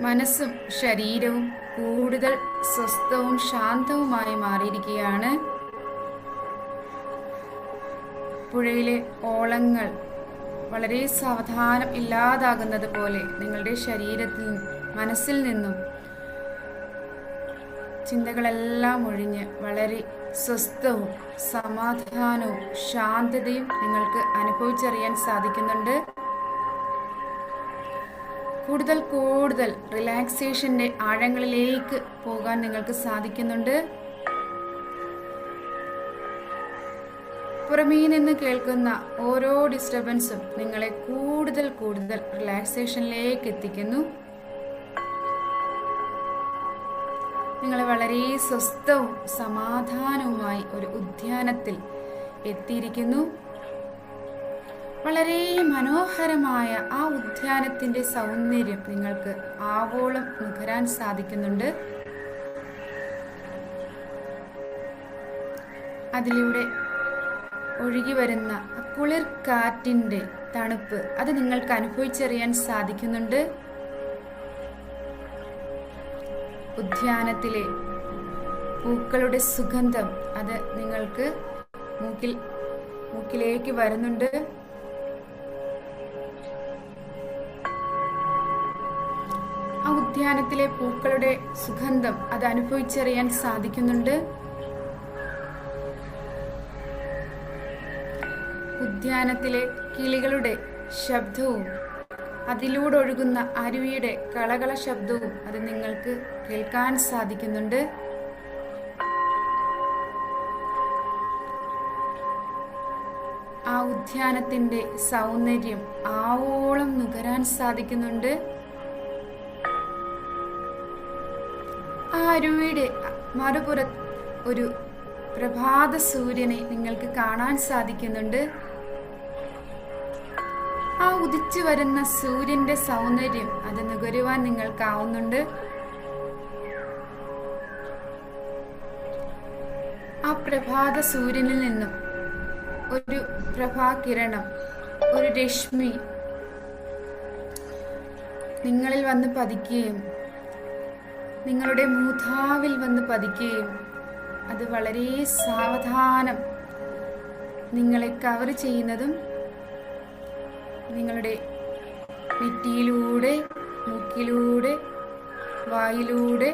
മനസ്സും ശരീരവും കൂടുതൽ സ്വസ്ഥവും ശാന്തവുമായി മാറിയിരിക്കുകയാണ്. പുഴയിലെ ഓളങ്ങൾ വളരെ സാവധാനം ഇല്ലാതാകുന്നത് പോലെ നിങ്ങളുടെ ശരീരത്തിൽ മനസ്സിൽ നിന്നും ചിന്തകളെല്ലാം ഒഴിഞ്ഞ് വളരെ സ്വസ്ഥവും സമാധാനവും ശാന്തതയും നിങ്ങൾക്ക് അനുഭവിച്ചറിയാൻ സാധിക്കുന്നുണ്ട്. കൂടുതൽ കൂടുതൽ റിലാക്സേഷന്റെ ആഴങ്ങളിലേക്ക് പോകാൻ നിങ്ങൾക്ക് സാധിക്കുന്നുണ്ട്. പുറമേ നിന്ന് കേൾക്കുന്ന ഓരോ ഡിസ്റ്റർബൻസും നിങ്ങളെ കൂടുതൽ കൂടുതൽ റിലാക്സേഷനിലേക്ക് എത്തിക്കുന്നു. നിങ്ങളെ വളരെ സ്വസ്ഥവും സമാധാനവുമായി ഒരു ഉദ്യാനത്തിൽ എത്തിയിരിക്കുന്നു. വളരെ മനോഹരമായ ആ ഉദ്യാനത്തിന്റെ സൗന്ദര്യം നിങ്ങൾക്ക് ആവോളം നുകരാൻ സാധിക്കുന്നുണ്ട്. അതിലൂടെ ഒഴുകി വരുന്ന കുളിർ കാറ്റിന്റെ തണുപ്പ് അത് നിങ്ങൾക്ക് അനുഭവിച്ചറിയാൻ സാധിക്കുന്നുണ്ട്. ഉദ്യാനത്തിലെ പൂക്കളുടെ സുഗന്ധം അത് നിങ്ങൾക്ക് മൂക്കിലേക്ക് വരുന്നുണ്ട്. ആ ഉദ്യാനത്തിലെ പൂക്കളുടെ സുഗന്ധം അത് അനുഭവിച്ചറിയാൻ സാധിക്കുന്നുണ്ട്. ഉദ്യാനത്തിലെ കിളികളുടെ ശബ്ദവും അതിലൂടെ ഒഴുകുന്ന അരുവിയുടെ കളകള ശബ്ദവും അത് നിങ്ങൾക്ക് കേൾക്കാൻ സാധിക്കുന്നുണ്ട്. ആ ഉദ്യാനത്തിന്റെ സൗന്ദര്യം ആവോളം നുകരാൻ സാധിക്കുന്നുണ്ട്. ആ അരുവിയുടെ മറുപുറത്ത് ഒരു പ്രഭാത സൂര്യനെ നിങ്ങൾക്ക് കാണാൻ സാധിക്കുന്നുണ്ട്. ആ ഉദിച്ചു വരുന്ന സൂര്യന്റെ സൗന്ദര്യം അത് നുകരുവാൻ നിങ്ങൾക്കാവുന്നുണ്ട്. ആ പ്രഭാത സൂര്യനിൽ നിന്നും ഒരു പ്രഭാകിരണം, ഒരു രശ്മി നിങ്ങളിൽ വന്ന് പതിക്കുകയും നിങ്ങളുടെ മൂധാവിൽ വന്ന് പതിക്കുകയും അത് വളരെ സാവധാനം നിങ്ങളെ കവർ ചെയ്യുന്നതും നിങ്ങളുടെ നെറ്റിയിലൂടെ, മൂക്കിലൂടെ, വായിലൂടെ,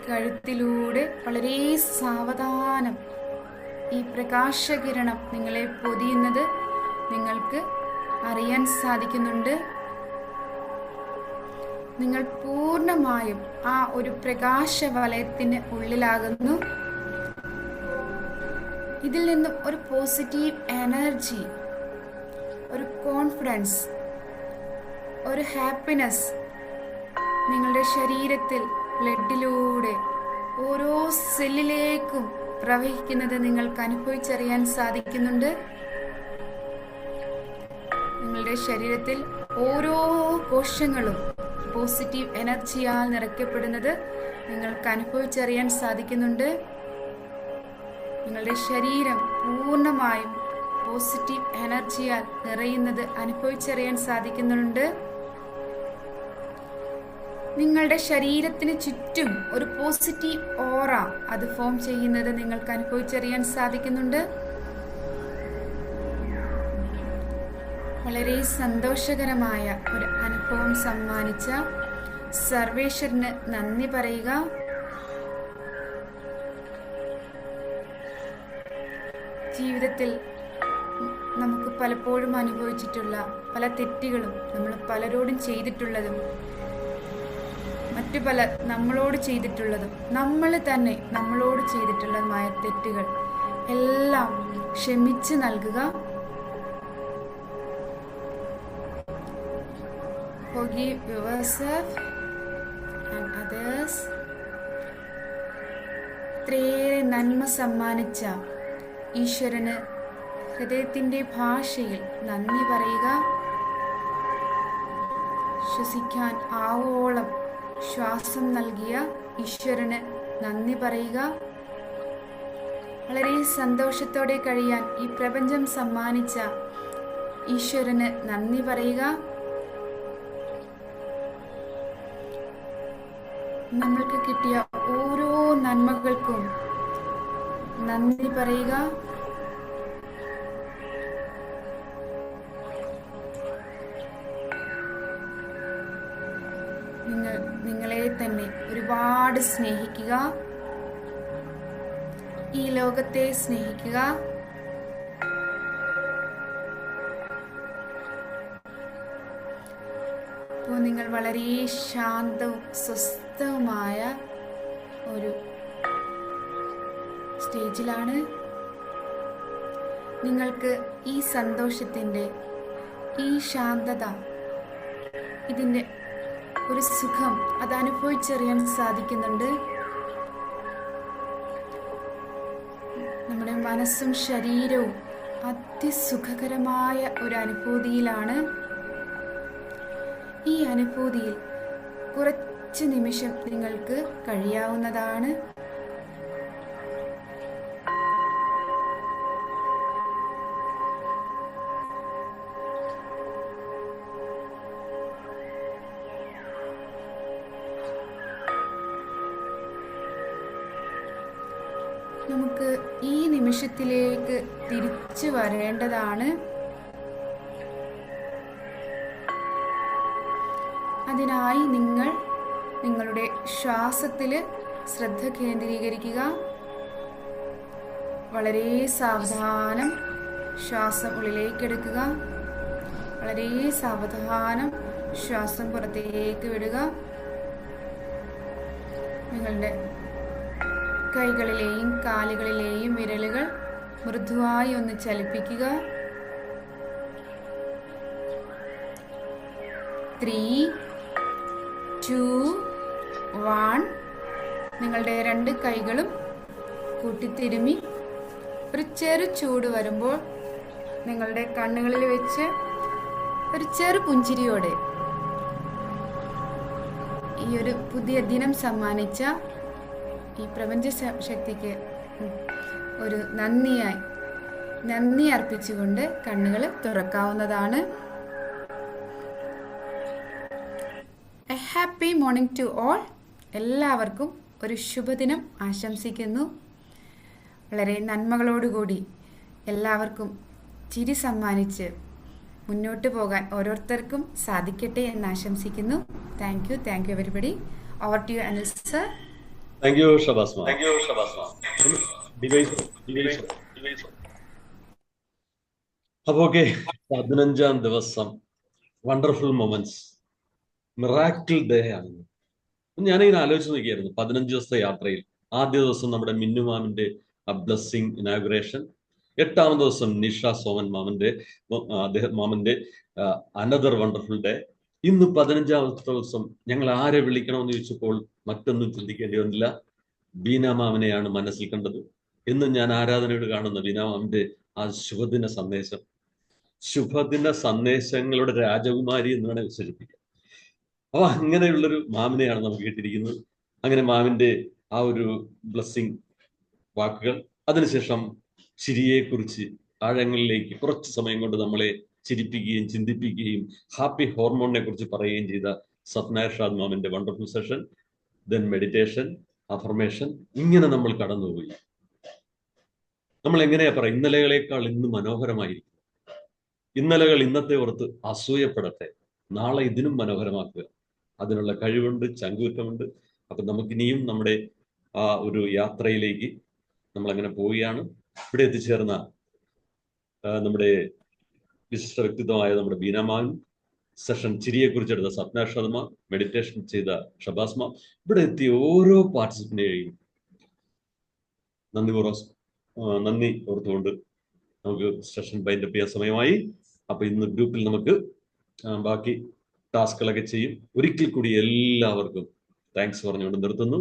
കഴുത്തിലൂടെ വളരെ സാവധാനം ഈ പ്രകാശകിരണം നിങ്ങളെ പൊതിയുന്നത് നിങ്ങൾക്ക് അറിയാൻ സാധിക്കുന്നുണ്ട്. നിങ്ങൾ പൂർണ്ണമായും ആ ഒരു പ്രകാശവലയത്തിന് ഉള്ളിലാകുന്നു. ഇതിൽ നിന്നും ഒരു പോസിറ്റീവ് എനർജി, ഒരു കോൺഫിഡൻസ്, ഒരു ഹാപ്പിനെസ് നിങ്ങളുടെ ശരീരത്തിൽ ബ്ലഡിലൂടെ ഓരോ സെല്ലിലേക്കും പ്രവഹിക്കുന്നത് നിങ്ങൾക്ക് അനുഭവിച്ചറിയാൻ സാധിക്കുന്നുണ്ട്. നിങ്ങളുടെ ശരീരത്തിൽ ഓരോ കോശങ്ങളും പോസിറ്റീവ് എനർജിയാൽ നിറയ്ക്കപ്പെടുന്നത് നിങ്ങൾക്ക് അനുഭവിച്ചറിയാൻ സാധിക്കുന്നുണ്ട്. നിങ്ങളുടെ ശരീരം പൂർണ്ണമായും പോസിറ്റീവ് എനർജിയാൽ നിറയുന്നത് അനുഭവിച്ചറിയാൻ സാധിക്കുന്നുണ്ട്. നിങ്ങളുടെ ശരീരത്തിന് ചുറ്റും ഒരു പോസിറ്റീവ് ഓറ അത് ഫോം ചെയ്യുന്നത് നിങ്ങൾക്ക് അനുഭവിച്ചറിയാൻ സാധിക്കുന്നുണ്ട്. വളരെ സന്തോഷകരമായ ഒരു അനുഭവം സമ്മാനിച്ച സർവേശ്വരന് നന്ദി പറയുക. ജീവിതത്തിൽ നമുക്ക് പലപ്പോഴും അനുഭവിച്ചിട്ടുള്ള പല തെറ്റുകളും, നമ്മൾ പലരോടും ചെയ്തിട്ടുള്ളതും, മറ്റു പല നമ്മളോട് ചെയ്തിട്ടുള്ളതും, നമ്മൾ തന്നെ നമ്മളോട് ചെയ്തിട്ടുള്ളതുമായ തെറ്റുകൾ എല്ലാം ക്ഷമിച്ച് നൽകുക. Forgive yourself and others. ഇത്രയേറെ നന്മ സമ്മാനിച്ച ഈശ്വരന് ഹൃദയത്തിൻ്റെ ഭാഷയിൽ നന്ദി പറയുക. ശ്വസിക്കാൻ ആവോളം ശ്വാസം നൽകിയ ഈശ്വരന് നന്ദി പറയുക. വളരെ സന്തോഷത്തോടെ കഴിയാൻ ഈ പ്രപഞ്ചം സമ്മാനിച്ച ഈശ്വരന് നന്ദി പറയുക. നമ്മൾക്ക് കിട്ടിയ ഓരോ നന്മകൾക്കും നന്ദി പറയുക. നിങ്ങളെ തന്നെ ഒരുപാട് സ്നേഹിക്കുക. ഈ ലോകത്തെ സ്നേഹിക്കുക. അപ്പോൾ നിങ്ങൾ വളരെ ശാന്തവും സ്വസ്ഥവുമായ ഒരു സ്റ്റേജിലാണ്. നിങ്ങൾക്ക് ഈ സന്തോഷത്തിൻ്റെ, ഈ ശാന്തത, ഇതിൻ്റെ ഒരു സുഖം അത് അനുഭവിച്ചറിയാൻ സാധിക്കുന്നുണ്ട്. നമ്മുടെ മനസ്സും ശരീരവും അതിസുഖകരമായ ഒരു അനുഭൂതിയിലാണ്. ഈ അനുഭൂതിയിൽ കുറച്ച് നിമിഷം നിങ്ങൾക്ക് കഴിയാവുന്നതാണ്. നമുക്ക് ഈ നിമിഷത്തിലേക്ക് തിരിച്ചു വരേണ്ടതാണ്. അതിനായി നിങ്ങൾ നിങ്ങളുടെ ശ്വാസത്തിൽ ശ്രദ്ധ കേന്ദ്രീകരിക്കുക. വളരെ സാവധാനം ശ്വാസം ഉള്ളിലേക്കെടുക്കുക. വളരെ സാവധാനം ശ്വാസം പുറത്തേക്ക് വിടുക. നിങ്ങളുടെ കൈകളിലെയും കാലുകളിലെയും വിരലുകൾ മൃദുവായി ഒന്ന് ചലിപ്പിക്കുക. 3, 2, 1. നിങ്ങളുടെ രണ്ട് കൈകളും കൂട്ടിത്തിരുമി ഒരു ചെറു ചൂട് വരുമ്പോൾ നിങ്ങളുടെ കണ്ണുകളിൽ വെച്ച് ഒരു ചെറു പുഞ്ചിരിയോടെ ഈ ഒരു പുതിയ ദിനം സമ്മാനിച്ച ഈ പ്രപഞ്ച ശക്തിക്ക് ഒരു നന്ദി അർപ്പിച്ചുകൊണ്ട് കണ്ണുകൾ തുറക്കാവുന്നതാണ്. A happy morning to all. എല്ലാവർക്കും ഒരു ശുഭദിനം ആശംസിക്കുന്നു. വളരെ നന്മകളോടുകൂടി എല്ലാവർക്കും ചിരി സമ്മാനിച്ച് മുന്നോട്ട് പോകാൻ ഓരോരുത്തർക്കും സാധിക്കട്ടെ എന്ന് ആശംസിക്കുന്നു. Thank you everybody. Over to you Anil sir. Thank you Shabasma. അപ്പൊ ഓക്കെ, 15-ാം ദിവസം വണ്ടർഫുൾ മൊമെന്റ്സ്, മിറാക്കിൾ ഡേ ആണ്. ഞാനിങ്ങനെ ആലോചിച്ച് നോക്കിയായിരുന്നു 15 ദിവസത്തെ യാത്രയിൽ. ആദ്യ ദിവസം നമ്മുടെ മിന്നു മാമിന്റെ ബ്ലെസ്സിങ് ഇനാഗുറേഷൻ, 8-ാമത്തെ ദിവസം നിഷ സോമൻ മാമന്റെ അനദർ വണ്ടർഫുൾ ഡേ. ഇന്ന് 15-ാമത്തെ ദിവസം ഞങ്ങൾ ആരെ വിളിക്കണമെന്ന് ചോദിച്ചപ്പോൾ മറ്റൊന്നും ചിന്തിക്കേണ്ടി വന്നില്ല, ബീന മാമിനെയാണ് മനസ്സിൽ കണ്ടത്. ഇന്ന് ഞാൻ ആരാധനയോട് കാണുന്ന ബീന മാമിന്റെ ആ ശുഭദിന സന്ദേശങ്ങളുടെ രാജകുമാരി എന്ന് വേണേൽ വിശേഷിപ്പിക്കാം. അപ്പൊ അങ്ങനെയുള്ളൊരു മാമിനെയാണ് നമുക്ക് കിട്ടിയിരിക്കുന്നത്. അങ്ങനെ മാമിന്റെ ആ ഒരു ബ്ലെസ്സിങ് വാക്കുകൾ, അതിനുശേഷം ചിരിയെക്കുറിച്ച് ആഴങ്ങളിലേക്ക് കുറച്ച് സമയം കൊണ്ട് നമ്മളെ ചിരിപ്പിക്കുകയും ചിന്തിപ്പിക്കുകയും ഹാപ്പി ഹോർമോണിനെ കുറിച്ച് പറയുകയും ചെയ്ത സപ്ന ഇർഷാദ് മാമിന്റെ wonderful session, then meditation, affirmation. ഇങ്ങനെ നമ്മൾ കടന്നുപോയി. നമ്മൾ എങ്ങനെയാ പറയാ, ഇന്നലകളേക്കാൾ ഇന്ന് മനോഹരമായിരിക്കും. ഇന്നലകൾ ഇന്നത്തെ ഓർത്ത് അസൂയപ്പെടട്ടെ, നാളെ ഇതിനും മനോഹരമാക്കുക. അതിനുള്ള കഴിവുണ്ട്, ചങ്കൂറ്റമുണ്ട്. അപ്പൊ നമുക്കിനിയും നമ്മുടെ ആ ഒരു യാത്രയിലേക്ക് നമ്മളങ്ങനെ പോവുകയാണ്. ഇവിടെ എത്തിച്ചേർന്ന നമ്മുടെ വിശിഷ്ട വ്യക്തിത്വമായ നമ്മുടെ ബീനമാൻ, സെഷൻ ചിരിയെക്കുറിച്ച് എടുത്ത സപ്ന ശർമ്മ, മെഡിറ്റേഷൻ ചെയ്ത ഷബാസ്മ, ഇവിടെ എത്തിയ ഓരോ പാർട്ടിസിപ്പന്റെയും നന്ദി ഓർത്തുകൊണ്ട് നമുക്ക് സെഷൻ ബൈൻഡപ്പ് ചെയ്യാൻ സമയമായി. അപ്പൊ ഇന്ന് ഗ്രൂപ്പിൽ നമുക്ക് ബാക്കി ടാസ്കുകളൊക്കെ ചെയ്യും. ഒരിക്കൽ കൂടി എല്ലാവർക്കും താങ്ക്സ് പറഞ്ഞുകൊണ്ട് നിർത്തുന്നു.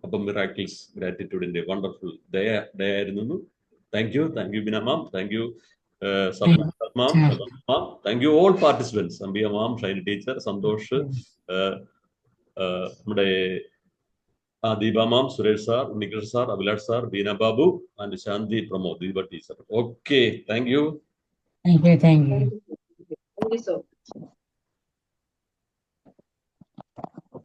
അപ്പം മിറാക്കിൾസ് ഗ്രാറ്റിറ്റ്യൂഡിന്റെ വണ്ടർഫുൾ ഡേ ആയിരുന്നു. Thank you Bina ma'am, thank you ma'am, thank you all participants, Ambiya ma'am, Shiny teacher, Santhosh, നമ്മുടെ Deepa ma'am, Suresh sir, Unnikrishnan sir, Abhilash sir, Beena Babu and Shanthi Pramod, Deepa teacher. Okay, thank you. Thank you. Thank you so much.